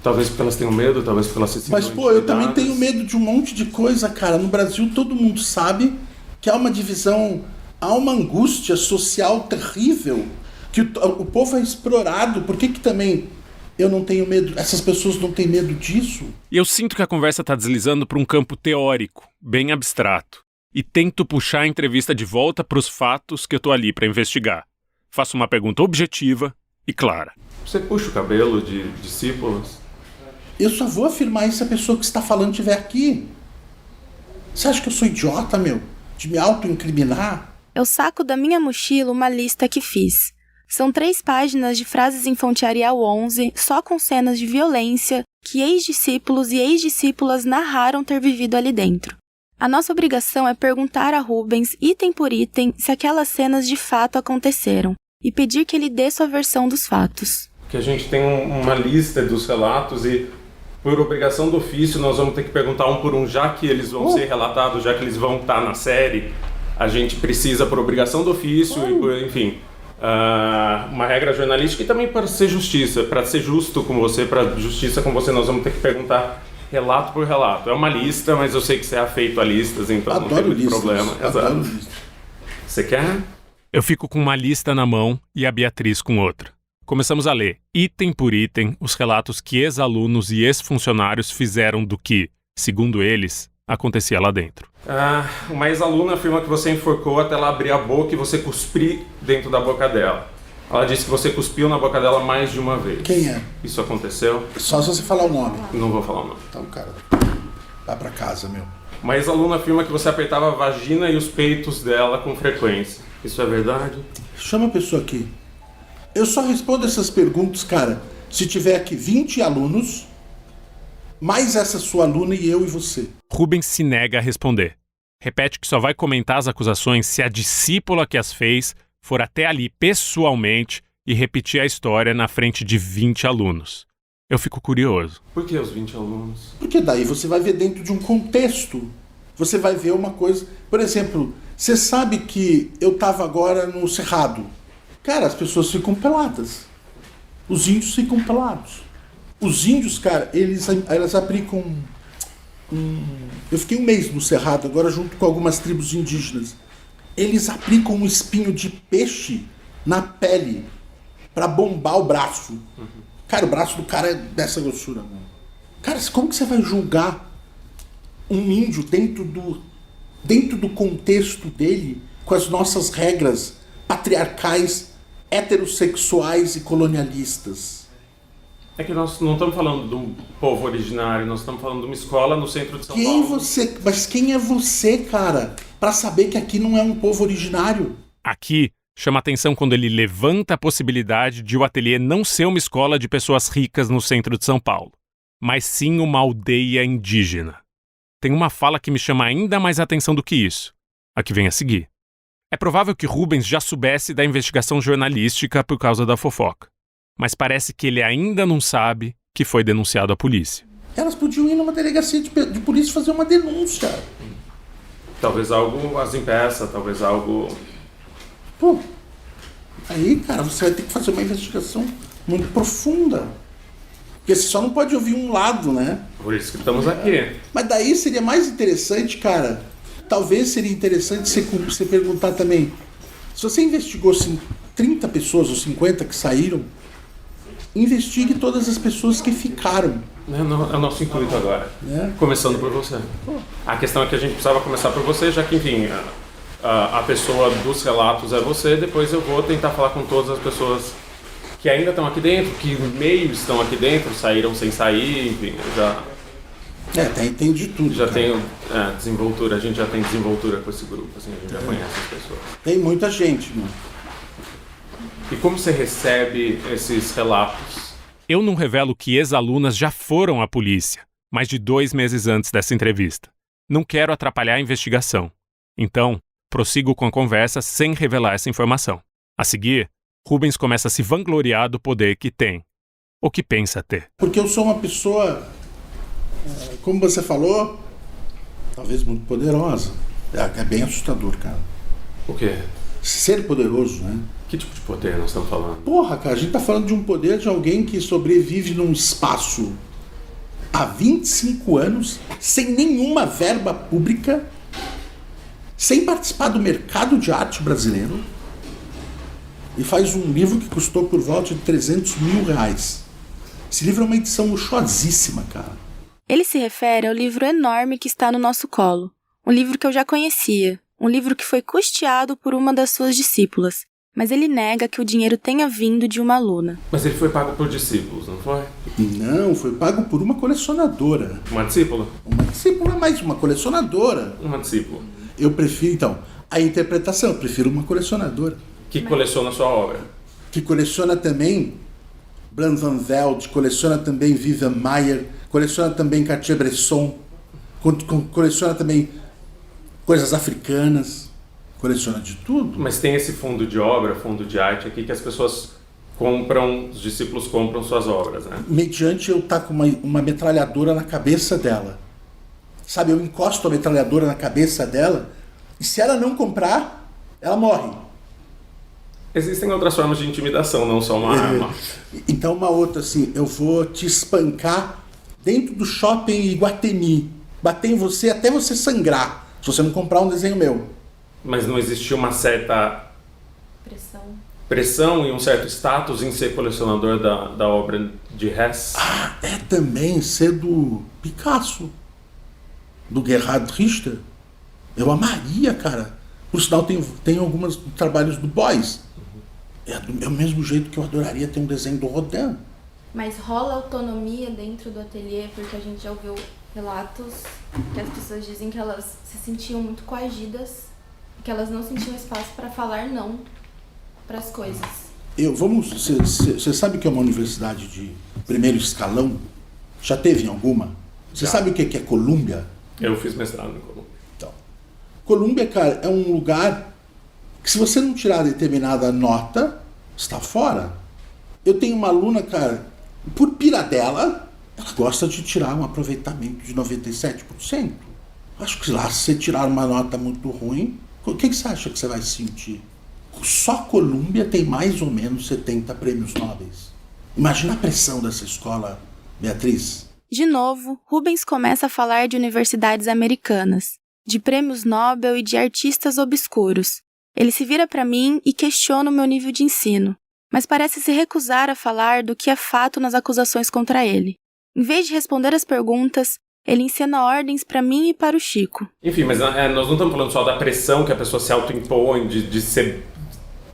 Talvez porque elas tenham medo, talvez porque elas se sintam Mas, pô, eu também intimidadas. tenho medo de um monte de coisa, cara. No Brasil, todo mundo sabe que há uma divisão, há uma angústia social terrível, que o povo é explorado. Por que também eu não tenho medo? Essas pessoas não têm medo disso? E eu sinto que a conversa está deslizando para um campo teórico, bem abstrato. E tento puxar a entrevista de volta para os fatos que eu tô ali para investigar. Faço uma pergunta objetiva e clara. Você puxa o cabelo de discípulos? Eu só vou afirmar isso se a pessoa que está falando estiver aqui. Você acha que eu sou idiota, meu? De me auto-incriminar? Eu saco da minha mochila uma lista que fiz. São 3 páginas de frases em fonte Arial 11, só com cenas de violência que ex-discípulos e ex-discípulas narraram ter vivido ali dentro. A nossa obrigação é perguntar a Rubens, item por item, se aquelas cenas de fato aconteceram, e pedir que ele dê sua versão dos fatos. Que a gente tem uma lista dos relatos e, por obrigação do ofício, nós vamos ter que perguntar um por um, já que eles vão ser relatados, já que eles vão estar na série, a gente precisa, por obrigação do ofício, e enfim, uma regra jornalística e também para ser justiça, para ser justo com você, para justiça com você, nós vamos ter que perguntar relato por relato. É uma lista, mas eu sei que você é afeito a listas, então Adoro não tem muito listas. problema. Adoro Exato. listas. Você quer? Eu fico com uma lista na mão e a Beatriz com outra. Começamos a ler, item por item, os relatos que ex-alunos e ex-funcionários fizeram do que, segundo eles, acontecia lá dentro. Uma ex-aluna afirma que você enforcou até ela abrir a boca e você cuspir dentro da boca dela. Ela disse que você cuspiu na boca dela mais de uma vez. Quem é? Isso aconteceu? Só se você falar o nome. Não vou falar o nome. Então, cara, vai pra casa, meu. Uma ex-aluna afirma que você apertava a vagina e os peitos dela com frequência. Isso é verdade? Chama a pessoa aqui. Eu só respondo essas perguntas, cara, se tiver aqui 20 alunos, mais essa sua aluna e eu e você. Rubens se nega a responder. Repete que só vai comentar as acusações se a discípula que as fez for até ali pessoalmente e repetir a história na frente de 20 alunos. Eu fico curioso. Por que os 20 alunos? Porque daí você vai ver dentro de um contexto. Você vai ver uma coisa... Por exemplo, você sabe que eu tava agora no Cerrado. Cara, as pessoas ficam peladas. Os índios ficam pelados. Os índios, cara, eles aplicam... Eu fiquei um mês no Cerrado, agora junto com algumas tribos indígenas. Eles aplicam um espinho de peixe na pele pra bombar o braço. Cara, o braço do cara é dessa grossura, mano. Cara, como que você vai julgar um índio dentro do contexto dele, com as nossas regras patriarcais, heterossexuais e colonialistas? É que nós não estamos falando de um povo originário, nós estamos falando de uma escola no centro de São Paulo. Mas quem é você, cara, pra saber que aqui não é um povo originário? Aqui, chama atenção quando ele levanta a possibilidade de o ateliê não ser uma escola de pessoas ricas no centro de São Paulo, mas sim uma aldeia indígena. Tem uma fala que me chama ainda mais atenção do que isso, a que vem a seguir. É provável que Rubens já soubesse da investigação jornalística por causa da fofoca, mas parece que ele ainda não sabe que foi denunciado à polícia. Elas podiam ir numa delegacia de polícia fazer uma denúncia. Talvez algo as impeça, talvez algo... Pô, aí, cara, você vai ter que fazer uma investigação muito profunda. Porque você só não pode ouvir um lado, né? Por isso que estamos aqui. Mas daí seria mais interessante, cara, talvez seria interessante você perguntar também, se você investigou 30 pessoas ou 50 que saíram, investigue todas as pessoas que ficaram. É o nosso intuito agora. Né? Começando por você. A questão é que a gente precisava começar por você, já que, enfim, a pessoa dos relatos é você, depois eu vou tentar falar com todas as pessoas que ainda estão aqui dentro, que meio estão aqui dentro, saíram sem sair, enfim, já... Tem de tudo. Já cara. tenho desenvoltura, a gente já tem desenvoltura com esse grupo, assim, a gente já conhece as pessoas. Tem muita gente, mano. E como você recebe esses relatos? Eu não revelo que ex-alunas já foram à polícia, mais de 2 meses antes dessa entrevista. Não quero atrapalhar a investigação. Então, prossigo com a conversa sem revelar essa informação. A seguir, Rubens começa a se vangloriar do poder que tem, ou que pensa ter. Porque eu sou uma pessoa, como você falou, talvez muito poderosa. É bem assustador, cara. O quê? Ser poderoso, né? Que tipo de poder nós estamos falando? Porra, cara, a gente tá falando de um poder de alguém que sobrevive num espaço há 25 anos, sem nenhuma verba pública, sem participar do mercado de arte brasileiro, e faz um livro que custou por volta de 300 mil reais. Esse livro é uma edição luxuosíssima, cara. Ele se refere ao livro enorme que está no nosso colo. Um livro que eu já conhecia. Um livro que foi custeado por uma das suas discípulas. Mas ele nega que o dinheiro tenha vindo de uma aluna. Mas ele foi pago por discípulos, não foi? Não, foi pago por uma colecionadora. Uma discípula? Uma discípula, mas uma colecionadora. Uma discípula. Eu prefiro, então, a interpretação. Eu prefiro uma colecionadora. Que coleciona a sua obra. Que coleciona também Bram Van Velde, coleciona também Vivian Maier, coleciona também Cartier-Bresson, coleciona também coisas africanas, coleciona de tudo. Mas tem esse fundo de obra, fundo de arte aqui, que as pessoas compram, os discípulos compram suas obras, né? Mediante eu estar com uma metralhadora na cabeça dela. Sabe, eu encosto a metralhadora na cabeça dela e se ela não comprar, ela morre. Existem outras formas de intimidação, não só uma arma. Então uma outra assim, eu vou te espancar dentro do shopping Iguatemi, bater em você até você sangrar, se você não comprar um desenho meu. Mas não existiu uma certa pressão e um certo status em ser colecionador da obra de Hess? Ah, é também ser do Picasso, do Gerhard Richter. Eu amaria, cara. Por sinal, tem alguns trabalhos do Beuys. É do mesmo jeito que eu adoraria ter um desenho do Rodin. Mas rola autonomia dentro do ateliê, porque a gente já ouviu relatos que as pessoas dizem que elas se sentiam muito coagidas, que elas não sentiam espaço para falar não para as coisas. Você sabe que é uma universidade de primeiro escalão? Já teve em alguma? Você sabe o que é Colômbia? Eu fiz mestrado em Colômbia. Então, Colômbia, cara, é um lugar que se você não tirar determinada nota, está fora. Eu tenho uma aluna, cara, por piradela, ela gosta de tirar um aproveitamento de 97%. Acho que lá, se você tirar uma nota muito ruim, o que você acha que você vai sentir? Só Colômbia tem mais ou menos 70 prêmios Nobel. Imagina a pressão dessa escola, Beatriz. De novo, Rubens começa a falar de universidades americanas, de prêmios Nobel e de artistas obscuros. Ele se vira para mim e questiona o meu nível de ensino, mas parece se recusar a falar do que é fato nas acusações contra ele. Em vez de responder as perguntas, ele encena ordens para mim e para o Chico. Enfim, mas nós não estamos falando só da pressão que a pessoa se autoimpõe, de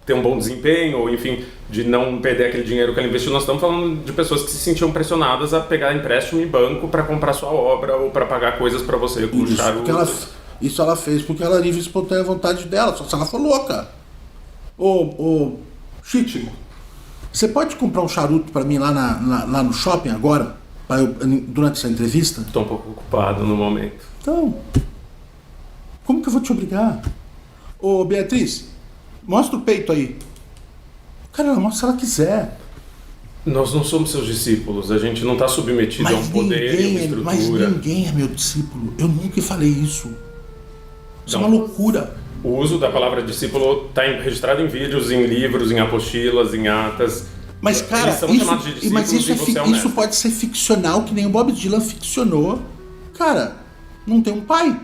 ter um bom desempenho, ou enfim, de não perder aquele dinheiro que ela investiu. Nós estamos falando de pessoas que se sentiam pressionadas a pegar empréstimo em banco para comprar sua obra ou para pagar coisas para você, como charutos. Isso ela fez porque ela livre e espontânea vontade dela, só se ela for louca. Ô, Chico, você pode comprar um charuto para mim lá no shopping agora, durante essa entrevista? Estou um pouco ocupado no momento. Então, como que eu vou te obrigar? Ô, Beatriz, mostra o peito aí. Cara, ela mostra se ela quiser. Nós não somos seus discípulos, a gente não está submetido a um poder e uma estrutura. Mas ninguém é meu discípulo, eu nunca falei isso. Isso é uma loucura. O uso da palavra discípulo está registrado em vídeos, em livros, em apostilas, em atas. Mas, cara, isso pode ser ficcional, que nem o Bob Dylan ficcionou. Cara, não tem um pai.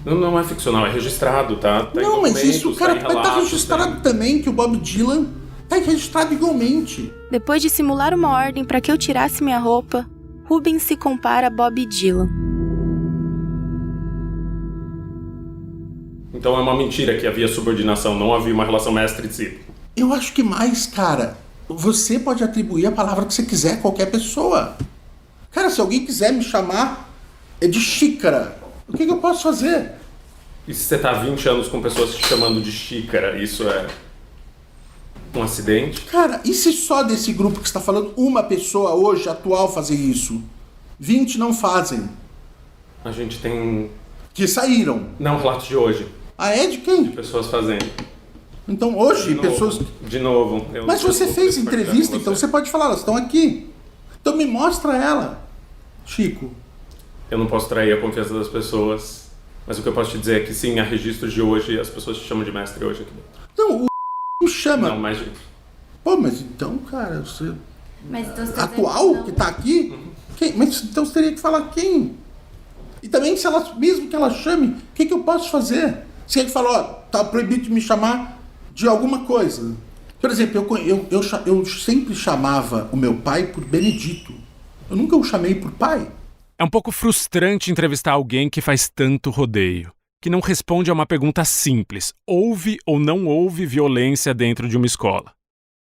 Não é ficcional, é registrado, tá? Não, mas isso, cara, tá registrado também, que o Bob Dylan tá registrado igualmente. Depois de simular uma ordem para que eu tirasse minha roupa, Rubens se compara a Bob Dylan. Então é uma mentira que havia subordinação, não havia uma relação mestre-discípulo. Eu acho que mais, cara, você pode atribuir a palavra que você quiser a qualquer pessoa. Cara, se alguém quiser me chamar de xícara, o que eu posso fazer? E se você tá há 20 anos com pessoas te chamando de xícara, isso é um acidente? Cara, e se só desse grupo que você tá falando, uma pessoa hoje, atual, fazer isso? 20 não fazem. A gente tem... Que saíram. Não, relatos de hoje. Ah, é? De quem? De pessoas fazendo. Então hoje, pessoas... De novo. Mas você fez entrevista, então você pode falar, elas estão aqui. Então me mostra ela, Chico. Eu não posso trair a confiança das pessoas, mas o que eu posso te dizer é que sim, há registros de hoje, as pessoas te chamam de mestre hoje aqui dentro. Não, me chama. Não, mais gente. Pô, mas então, cara, você... Mas então você atual, que tá aqui? Quem? Mas então você teria que falar quem? E também, se ela, mesmo que ela chame, o que eu posso fazer? Se ele fala, ó, tá proibido de me chamar de alguma coisa. Por exemplo, eu sempre chamava o meu pai por Benedito. Eu nunca o chamei por pai. É um pouco frustrante entrevistar alguém que faz tanto rodeio, que não responde a uma pergunta simples: houve ou não houve violência dentro de uma escola?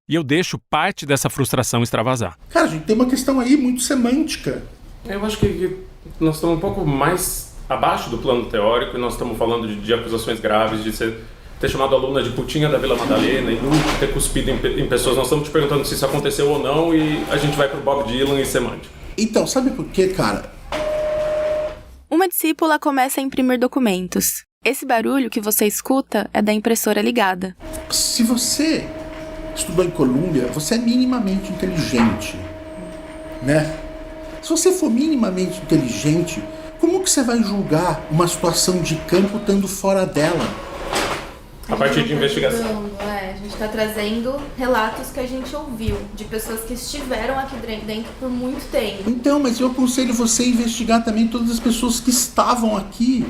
E eu deixo parte dessa frustração extravasar. Cara, gente, tem uma questão aí muito semântica. Eu acho que nós estamos um pouco mais abaixo do plano teórico e nós estamos falando de acusações graves, de ter chamado a aluna de putinha da Vila Madalena e nunca ter cuspido em pessoas. Nós estamos te perguntando se isso aconteceu ou não e a gente vai pro Bob Dylan e semântica. Então, sabe por quê, cara? Uma discípula começa a imprimir documentos. Esse barulho que você escuta é da impressora ligada. Se você estudou em Colômbia, você é minimamente inteligente, né? Se você for minimamente inteligente, como que você vai julgar uma situação de campo estando fora dela? A partir de investigação. A gente está trazendo relatos que a gente ouviu, de pessoas que estiveram aqui dentro por muito tempo. Então, mas eu aconselho você a investigar também todas as pessoas que estavam aqui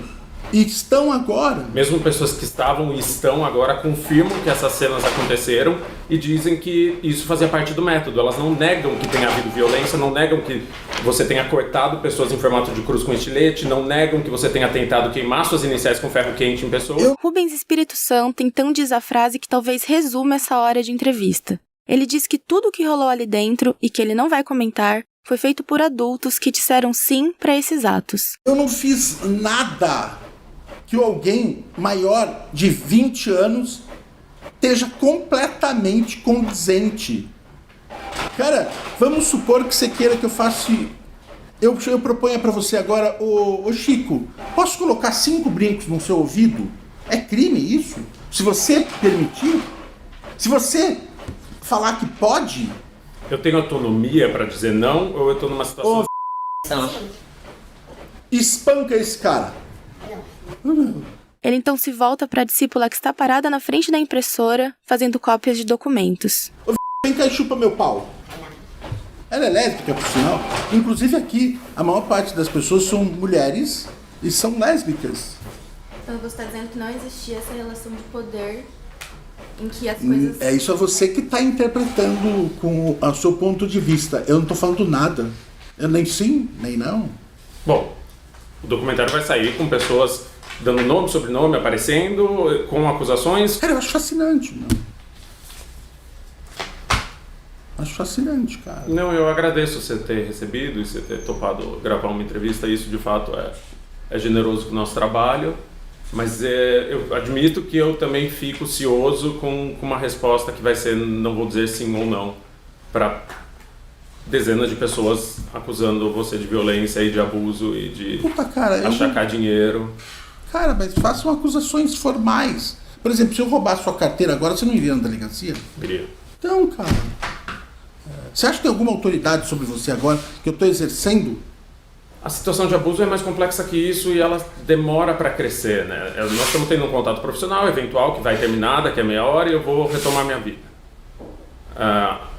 e estão agora. Mesmo pessoas que estavam e estão agora confirmam que essas cenas aconteceram e dizem que isso fazia parte do método. Elas não negam que tenha havido violência, não negam que você tenha cortado pessoas em formato de cruz com estilete, não negam que você tenha tentado queimar suas iniciais com ferro quente em pessoas. Rubens Espírito Santo então diz a frase que talvez resume essa hora de entrevista. Ele diz que tudo o que rolou ali dentro e que ele não vai comentar foi feito por adultos que disseram sim para esses atos. Eu não fiz nada que alguém maior de 20 anos esteja completamente condizente. Cara, vamos supor que você queira que eu faça... Eu proponho para você agora, ô Chico, posso colocar 5 brincos no seu ouvido? É crime isso? Se você permitir? Se você falar que pode? Eu tenho autonomia para dizer não ou eu tô numa situação... Espanca esse cara. Ele então se volta para a discípula que está parada na frente da impressora, fazendo cópias de documentos. Vem cá e chupa meu pau. Ela é lésbica, por sinal. Inclusive aqui, a maior parte das pessoas são mulheres e são lésbicas. Então você está dizendo que não existia essa relação de poder em que as coisas... É isso, é você que está interpretando com o seu ponto de vista. Eu não estou falando nada. Eu nem sim, nem não. Bom, o documentário vai sair com pessoas dando nome, sobrenome, aparecendo, com acusações. Cara, eu acho fascinante, mano. Acho fascinante, cara. Não, eu agradeço você ter recebido e você ter topado gravar uma entrevista. Isso, de fato, é generoso com o nosso trabalho. Mas eu admito que eu também fico cioso com uma resposta que vai ser, não vou dizer sim ou não, para dezenas de pessoas acusando você de violência e de abuso e de achacar dinheiro. Cara, mas façam acusações formais. Por exemplo, se eu roubar sua carteira agora, você não iria na delegacia? Iria. Então, cara, você acha que tem alguma autoridade sobre você agora que eu estou exercendo? A situação de abuso é mais complexa que isso e ela demora para crescer, né? Nós estamos tendo um contato profissional eventual que vai terminar daqui a meia hora e eu vou retomar minha vida.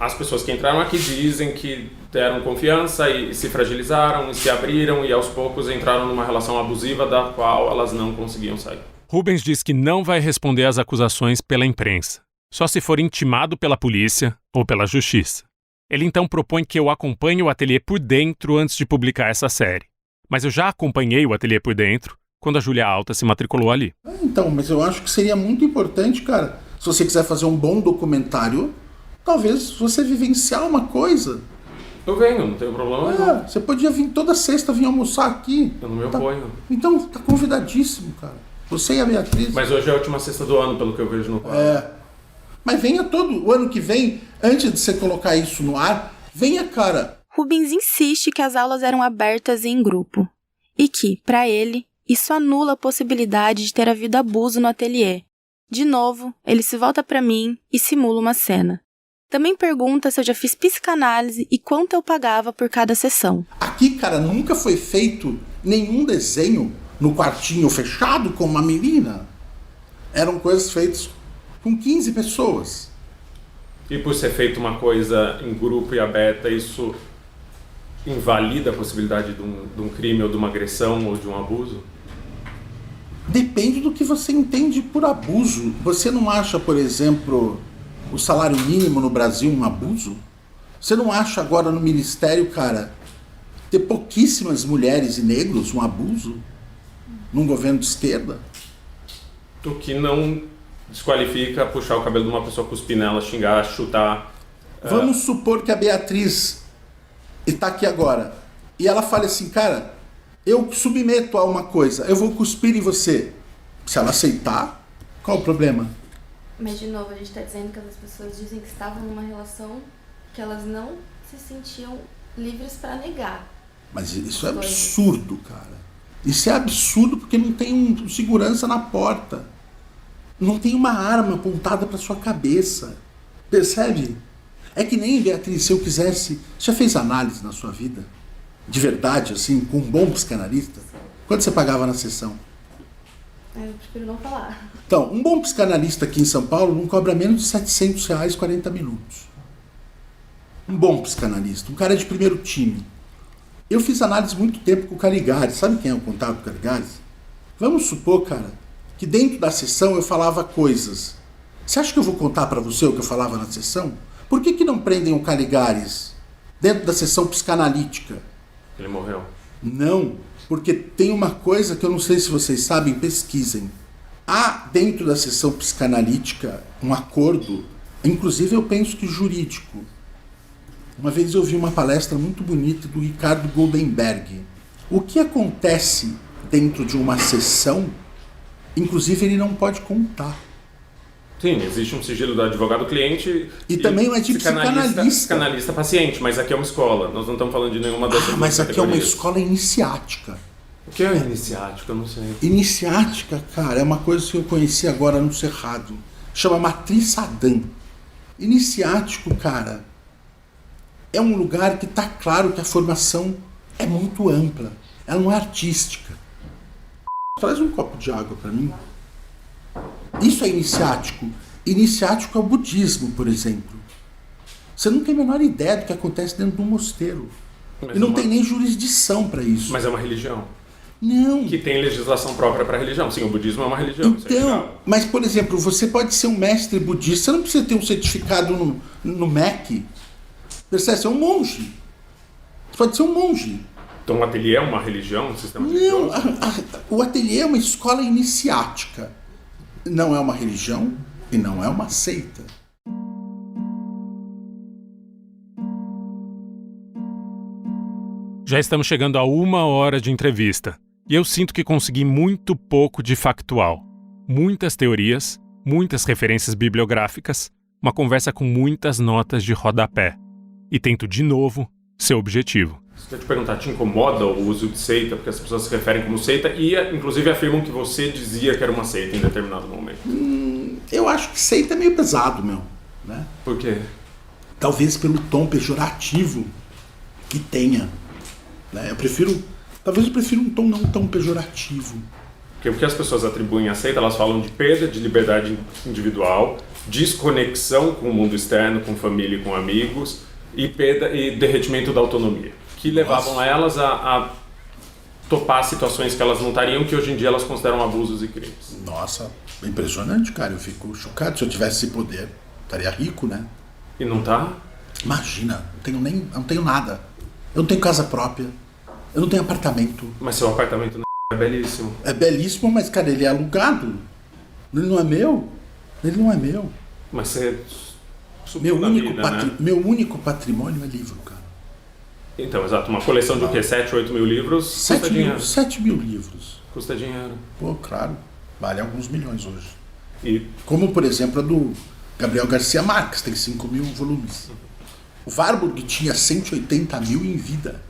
As pessoas que entraram aqui dizem que deram confiança e se fragilizaram e se abriram e aos poucos entraram numa relação abusiva da qual elas não conseguiam sair. Rubens diz que não vai responder às acusações pela imprensa, só se for intimado pela polícia ou pela justiça. Ele então propõe que eu acompanhe o ateliê por dentro antes de publicar essa série. Mas eu já acompanhei o ateliê por dentro quando a Júlia Alta se matriculou ali. Então, mas eu acho que seria muito importante, cara, se você quiser fazer um bom documentário, talvez você vivenciar uma coisa. Eu venho, não tenho problema nenhum. Você podia vir toda sexta, vir almoçar aqui. Eu não me oponho. Então, tá convidadíssimo, cara. Você e a Beatriz. Mas hoje é a última sexta do ano, pelo que eu vejo no quadro. Mas venha todo o ano que vem, antes de você colocar isso no ar, venha, cara. Rubens insiste que as aulas eram abertas e em grupo. E que, para ele, isso anula a possibilidade de ter havido abuso no ateliê. De novo, ele se volta para mim e simula uma cena. Também pergunta se eu já fiz psicanálise e quanto eu pagava por cada sessão. Aqui, cara, nunca foi feito nenhum desenho no quartinho fechado com uma menina. Eram coisas feitas com 15 pessoas. E por ser feito uma coisa em grupo e aberta, isso invalida a possibilidade de um crime ou de uma agressão ou de um abuso? Depende do que você entende por abuso. Você não acha, por exemplo, o salário mínimo no Brasil um abuso? Você não acha agora no ministério, cara, ter pouquíssimas mulheres e negros um abuso? Num governo de esquerda? O que não desqualifica puxar o cabelo de uma pessoa, cuspir nela, xingar, chutar. Vamos supor que a Beatriz está aqui agora e ela fala assim, cara, eu submeto a uma coisa, eu vou cuspir em você. Se ela aceitar, qual o problema? Mas, de novo, a gente tá dizendo que as pessoas dizem que estavam numa relação que elas não se sentiam livres para negar. Mas isso é absurdo, cara. Isso é absurdo porque não tem um segurança na porta. Não tem uma arma apontada para sua cabeça. Percebe? É que nem, Beatriz, se eu quisesse... Você já fez análise na sua vida? De verdade, assim, com um bom psicanalista? Quanto você pagava na sessão? Eu prefiro não falar. Então, um bom psicanalista aqui em São Paulo não cobra menos de R$700 40 minutos. Um bom psicanalista, um cara de primeiro time. Eu fiz análise muito tempo com o Caligares. Sabe quem é o contato do Caligares? Vamos supor, cara, que dentro da sessão eu falava coisas. Você acha que eu vou contar para você o que eu falava na sessão? Por que não prendem o Caligares dentro da sessão psicanalítica? Ele morreu. Não, porque tem uma coisa que eu não sei se vocês sabem, pesquisem. Há dentro da sessão psicanalítica um acordo, inclusive eu penso que jurídico. Uma vez eu vi uma palestra muito bonita do Ricardo Goldenberg. O que acontece dentro de uma sessão, inclusive ele não pode contar. Sim, existe um sigilo do advogado-cliente e também é de psicanalista. Psicanalista-paciente, mas aqui é uma escola. Nós não estamos falando de nenhuma dessas mas aqui é uma categorias. escola iniciática. O que é iniciática? Eu não sei. Iniciática, cara, é uma coisa que eu conheci agora no Cerrado. Chama Matriz Saddam. Iniciático, cara, é um lugar que está claro que a formação é muito ampla. Ela não é artística. Traz um copo de água para mim. Isso é iniciático. Iniciático é o budismo, por exemplo. Você não tem a menor ideia do que acontece dentro de um mosteiro. E não tem nem jurisdição para isso. Mas é uma religião. Não. Que tem legislação própria para a religião. Sim, o budismo é uma religião. Então, mas, por exemplo, você pode ser um mestre budista, você não precisa ter um certificado no MEC. Percebe? Você é um monge. Você pode ser um monge. Então o ateliê é uma religião, um sistema Não, religioso? o ateliê é uma escola iniciática. Não é uma religião e não é uma seita. Já estamos chegando a 1 hora de entrevista e eu sinto que consegui muito pouco de factual. Muitas teorias, muitas referências bibliográficas, uma conversa com muitas notas de rodapé. E tento de novo ser objetivo. Se eu te perguntar, te incomoda o uso de seita? Porque as pessoas se referem como seita e inclusive afirmam que você dizia que era uma seita em determinado momento. Eu acho que seita é meio pesado, meu. Né? Por quê? Talvez pelo tom pejorativo que tenha. Né? Talvez eu prefira um tom não tão pejorativo. Porque o que as pessoas atribuem à seita, elas falam de perda de liberdade individual, desconexão com o mundo externo, com família e com amigos, e perda e derretimento da autonomia, que levavam elas a topar situações que elas não estariam, que hoje em dia elas consideram abusos e crimes. Nossa, impressionante, cara. Eu fico chocado. Se eu tivesse esse poder, estaria rico, né? E não tá? Imagina, não tenho nada. Eu não tenho casa própria. Eu não tenho apartamento. Mas seu apartamento é belíssimo. É belíssimo, mas, cara, ele é alugado. Ele não é meu. Ele não é meu. Mas você subiu na vida, né? Meu único patrimônio é livro, cara. Então, exato. Uma coleção de o quê? 7, 8 mil livros? 7 mil livros. Custa dinheiro. Pô, claro. Vale alguns milhões hoje. E como, por exemplo, a do Gabriel Garcia Marques, tem 5 mil volumes. O Warburg tinha 180 mil em vida.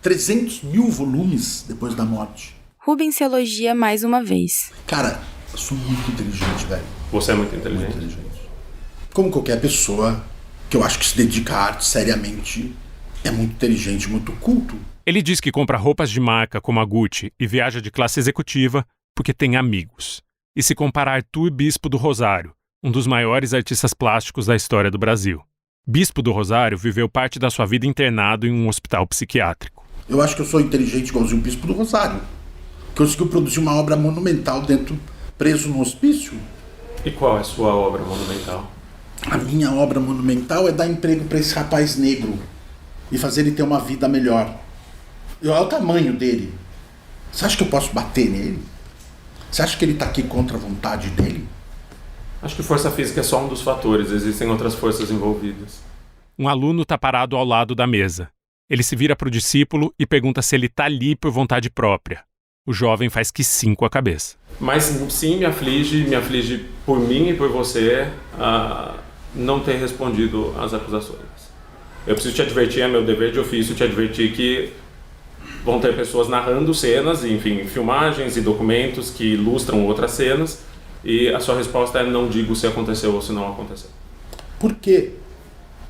300 mil volumes depois da morte. Rubens se elogia mais uma vez. Cara, eu sou muito inteligente, velho. Você é muito inteligente. Muito inteligente. Como qualquer pessoa que eu acho que se dedica à arte seriamente, é muito inteligente, muito culto. Ele diz que compra roupas de marca como a Gucci e viaja de classe executiva porque tem amigos. E se compara a Arthur Bispo do Rosário, um dos maiores artistas plásticos da história do Brasil. Bispo do Rosário viveu parte da sua vida internado em um hospital psiquiátrico. Eu acho que eu sou inteligente igualzinho o Bispo do Rosário. Conseguiu produzir uma obra monumental preso no hospício. E qual é a sua obra monumental? A minha obra monumental é dar emprego para esse rapaz negro e fazer ele ter uma vida melhor. Olha o tamanho dele. Você acha que eu posso bater nele? Você acha que ele está aqui contra a vontade dele? Acho que força física é só um dos fatores, existem outras forças envolvidas. Um aluno está parado ao lado da mesa. Ele se vira para o discípulo e pergunta se ele está ali por vontade própria. O jovem faz que sim com a cabeça. Mas sim, me aflige por mim e por você não ter respondido às acusações. Eu preciso te advertir, é meu dever de ofício te advertir que vão ter pessoas narrando cenas, enfim, filmagens e documentos que ilustram outras cenas, e a sua resposta é: não digo se aconteceu ou se não aconteceu. Porque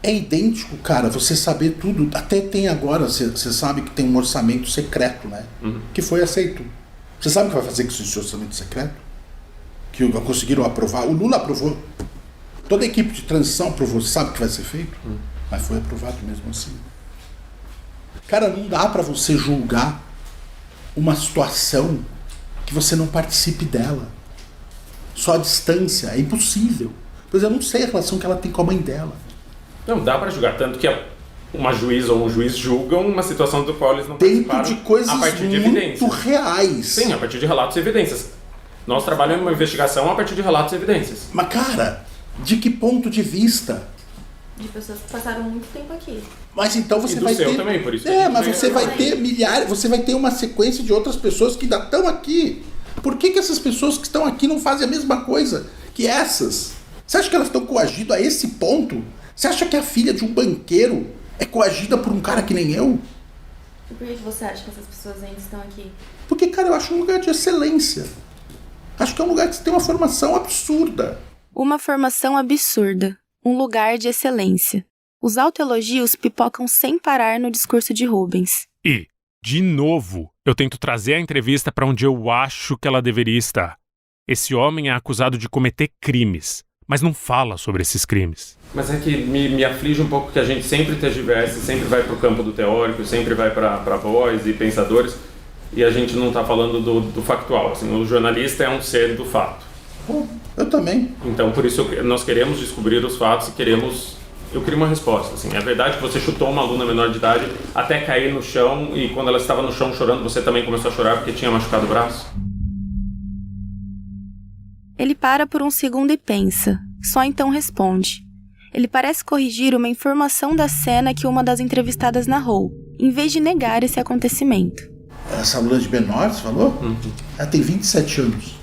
é idêntico, cara, você saber tudo. Até tem agora, você sabe que tem um orçamento secreto, né? Que foi aceito. Você sabe o que vai fazer com esse orçamento secreto? Que conseguiram aprovar. O Lula aprovou. Toda a equipe de transição aprovou. Você sabe o que vai ser feito? Mas foi aprovado mesmo assim. Cara, não dá pra você julgar uma situação que você não participe dela. Só a distância, é impossível. Pois eu não sei a relação que ela tem com a mãe dela. Não dá pra julgar, tanto que uma juíza ou um juiz julgam uma situação do qual eles não participaram dentro de coisas a partir de muito evidências. reais. Sim, a partir de relatos e evidências. Nosso trabalho é uma investigação a partir de relatos e evidências. Mas, cara, de que ponto de vista? De pessoas que passaram muito tempo aqui. Mas então você E do vai seu ter... também, por isso. Mas você vai ter milhares, você vai ter uma sequência de outras pessoas que ainda estão aqui. Por que essas pessoas que estão aqui não fazem a mesma coisa que essas? Você acha que elas estão coagidas a esse ponto? Você acha que a filha de um banqueiro é coagida por um cara que nem eu? E por que você acha que essas pessoas ainda estão aqui? Porque, cara, eu acho um lugar de excelência. Acho que é um lugar que você tem uma formação absurda. Uma formação absurda. Um lugar de excelência. Os autoelogios pipocam sem parar no discurso de Rubens. E, de novo, eu tento trazer a entrevista para onde eu acho que ela deveria estar. Esse homem é acusado de cometer crimes, mas não fala sobre esses crimes. Mas é que me aflige um pouco que a gente sempre tergiversa, sempre vai para o campo do teórico, sempre vai para voz e pensadores, e a gente não está falando do factual. Assim, o jornalista é um ser do fato. Eu também. Então, por isso, nós queremos descobrir os fatos e eu queria uma resposta. Assim, é verdade que você chutou uma aluna menor de idade até cair no chão, e quando ela estava no chão chorando, você também começou a chorar porque tinha machucado o braço? Ele para por um segundo e pensa. Só então responde. Ele parece corrigir uma informação da cena que uma das entrevistadas narrou, em vez de negar esse acontecimento. Essa aluna de menor, você falou? Ela tem 27 anos.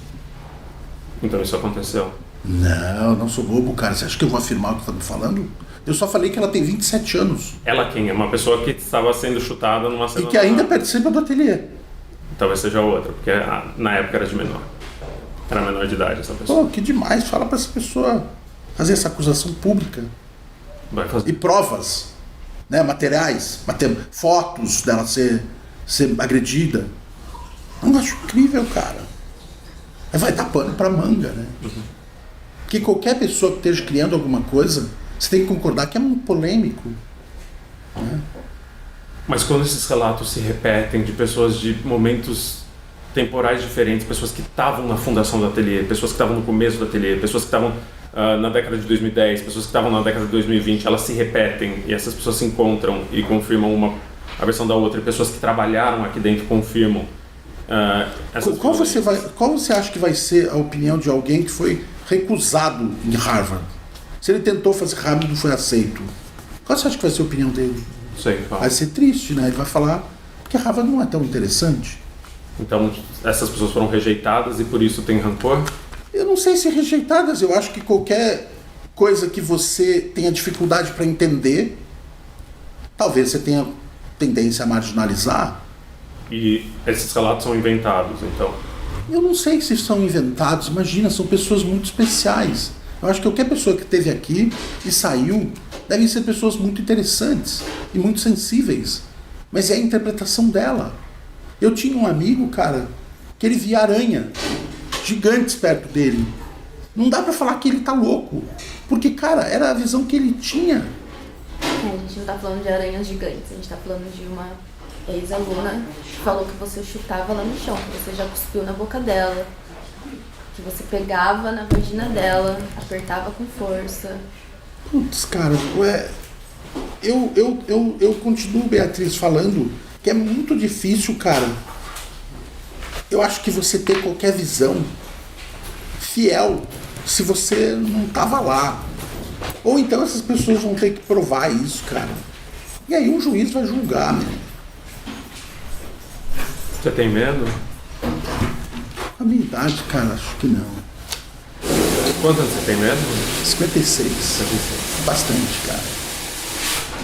Então isso aconteceu. Não sou bobo, cara. Você acha que eu vou afirmar o que você está me falando? Eu só falei que ela tem 27 anos. Ela quem? É uma pessoa que estava sendo chutada numa cena... E que ainda participa do ateliê. Talvez seja outra, porque na época era de menor. Era menor de idade essa pessoa. Pô, que demais. Fala pra essa pessoa fazer essa acusação pública. Vai fazer. E provas, né, materiais, fotos dela ser agredida. Eu acho incrível, cara. Vai dar pano pra manga, né? Porque qualquer pessoa que esteja criando alguma coisa, você tem que concordar que é muito polêmico, né? Mas quando esses relatos se repetem de pessoas de momentos temporais diferentes, pessoas que estavam na fundação do ateliê, pessoas que estavam no começo do ateliê, pessoas que estavam na década de 2010, pessoas que estavam na década de 2020, elas se repetem e essas pessoas se encontram e confirmam a versão da outra, e pessoas que trabalharam aqui dentro confirmam. Qual você acha que vai ser a opinião de alguém que foi recusado em Harvard? Se ele tentou fazer Harvard e não foi aceito, qual você acha que vai ser a opinião dele? Sei, vai ser triste, né? Ele vai falar que Harvard não é tão interessante. Então essas pessoas foram rejeitadas e por isso tem rancor? Eu não sei se rejeitadas. Eu acho que qualquer coisa que você tenha dificuldade para entender, talvez você tenha tendência a marginalizar. E esses relatos são inventados, então? Eu não sei se são inventados. Imagina, são pessoas muito especiais. Eu acho que qualquer pessoa que esteve aqui e saiu devem ser pessoas muito interessantes e muito sensíveis. Mas é a interpretação dela. Eu tinha um amigo, cara, que ele via aranha gigantes perto dele. Não dá pra falar que ele tá louco. Porque, cara, era a visão que ele tinha. A gente não tá falando de aranhas gigantes, a gente tá falando de uma ex-aluna que falou que você chutava ela no chão, que você já cuspiu na boca dela, que você pegava na vagina dela, apertava com força. Putz, cara, eu continuo, Beatriz, falando que é muito difícil, cara. Eu acho que você ter qualquer visão fiel se você não tava lá. Ou então essas pessoas vão ter que provar isso, cara. E aí um juiz vai julgar, né? Você tem medo? A minha idade, cara, acho que não. Quantos anos você tem medo? 56. Bastante, cara.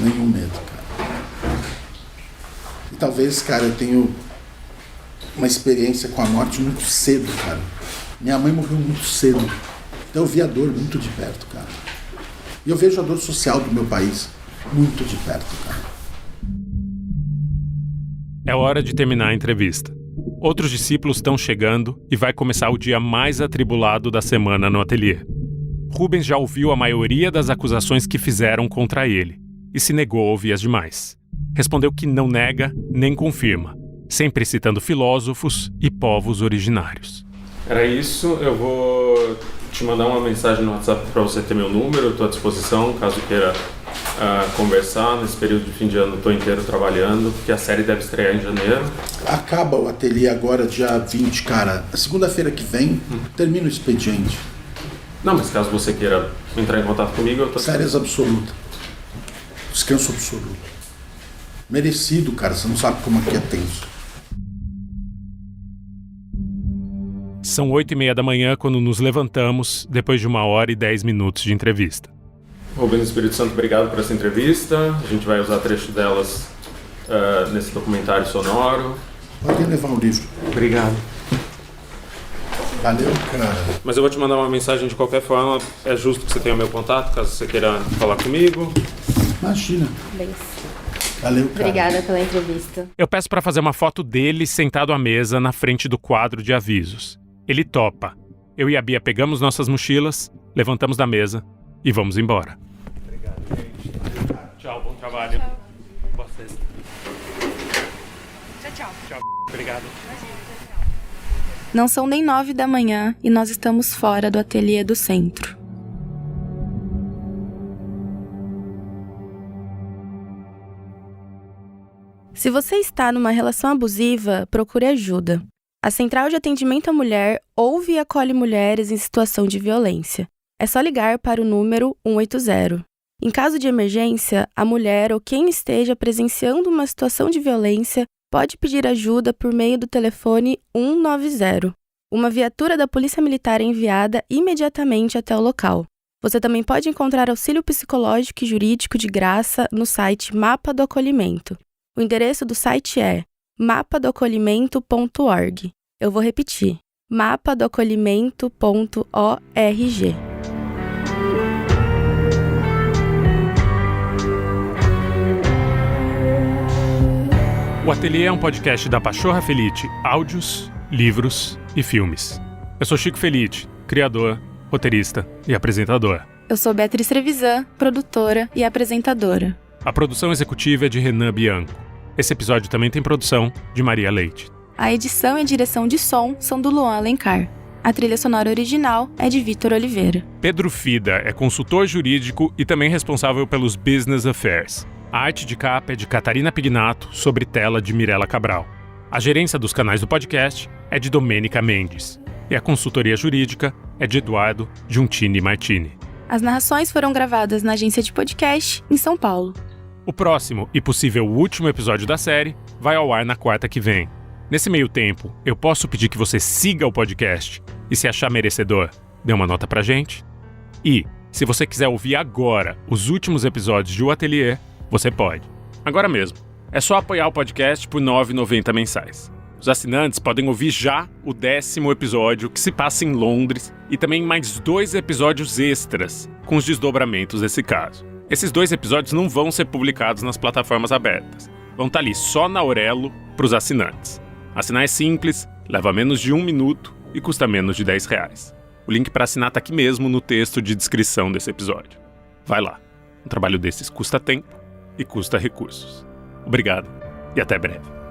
Nenhum medo, cara. E talvez, cara, eu tenho uma experiência com a morte muito cedo, cara. Minha mãe morreu muito cedo. Então eu vi a dor muito de perto, cara. E eu vejo a dor social do meu país muito de perto, cara. É hora de terminar a entrevista. Outros discípulos estão chegando e vai começar o dia mais atribulado da semana no ateliê. Rubens já ouviu a maioria das acusações que fizeram contra ele e se negou a ouvir as demais. Respondeu que não nega nem confirma, sempre citando filósofos e povos originários. Era isso, eu vou te mandar uma mensagem no WhatsApp para você ter meu número, estou à disposição, caso queira conversar. Nesse período de fim de ano estou inteiro trabalhando, porque a série deve estrear em janeiro. Acaba o ateliê agora, dia 20, cara. A segunda-feira que vem, termina o expediente. Não, mas caso você queira entrar em contato comigo, eu tô... Férias absoluta. Descanso absoluto. Merecido, cara. Você não sabe como aqui é tenso. São 8h30 da manhã quando nos levantamos, depois de 1h10 de entrevista. Rubens Espírito Santo, obrigado por essa entrevista. A gente vai usar trecho delas nesse documentário sonoro. Pode levar o livro. Obrigado. Valeu, cara. Mas eu vou te mandar uma mensagem de qualquer forma. É justo que você tenha meu contato, caso você queira falar comigo. Imagina. Valeu, cara. Obrigada pela entrevista. Eu peço para fazer uma foto dele sentado à mesa na frente do quadro de avisos. Ele topa. Eu e a Bia pegamos nossas mochilas, levantamos da mesa e vamos embora. Obrigado, gente. Tchau, bom trabalho. Tchau. Boa sexta. Tchau. Tchau. Obrigado. Não são nem 9 da manhã e nós estamos fora do ateliê do centro. Se você está numa relação abusiva, procure ajuda. A Central de Atendimento à Mulher ouve e acolhe mulheres em situação de violência. É só ligar para o número 180. Em caso de emergência, a mulher ou quem esteja presenciando uma situação de violência pode pedir ajuda por meio do telefone 190. Uma viatura da Polícia Militar é enviada imediatamente até o local. Você também pode encontrar auxílio psicológico e jurídico de graça no site Mapa do Acolhimento. O endereço do site é mapadoacolhimento.org. Eu vou repetir: mapadoacolhimento.org. O Ateliê é um podcast da Pachorra Felite, áudios, livros e filmes. Eu sou Chico Felite, criador, roteirista e apresentador. Eu sou Beatriz Trevisan, produtora e apresentadora. A produção executiva é de Renan Bianco. Esse episódio também tem produção de Maria Leite. A edição e a direção de som são do Luan Alencar. A trilha sonora original é de Vitor Oliveira. Pedro Fida é consultor jurídico e também responsável pelos Business Affairs. A arte de capa é de Catarina Pignato, sobre tela de Mirella Cabral. A gerência dos canais do podcast é de Domênica Mendes. E a consultoria jurídica é de Eduardo Giuntini Martini. As narrações foram gravadas na agência de podcast em São Paulo. O próximo e possível último episódio da série vai ao ar na quarta que vem. Nesse meio tempo, eu posso pedir que você siga o podcast e, se achar merecedor, dê uma nota pra gente. E, se você quiser ouvir agora os últimos episódios de O Ateliê, você pode. Agora mesmo. É só apoiar o podcast por R$ 9,90 mensais. Os assinantes podem ouvir já o 10º episódio, que se passa em Londres, e também mais 2 episódios extras, com os desdobramentos desse caso. Esses 2 episódios não vão ser publicados nas plataformas abertas. Vão estar ali só na Aurelo para os assinantes. Assinar é simples, leva menos de 1 minuto e custa menos de R$10. O link para assinar está aqui mesmo no texto de descrição desse episódio. Vai lá. Um trabalho desses custa tempo e custa recursos. Obrigado e até breve.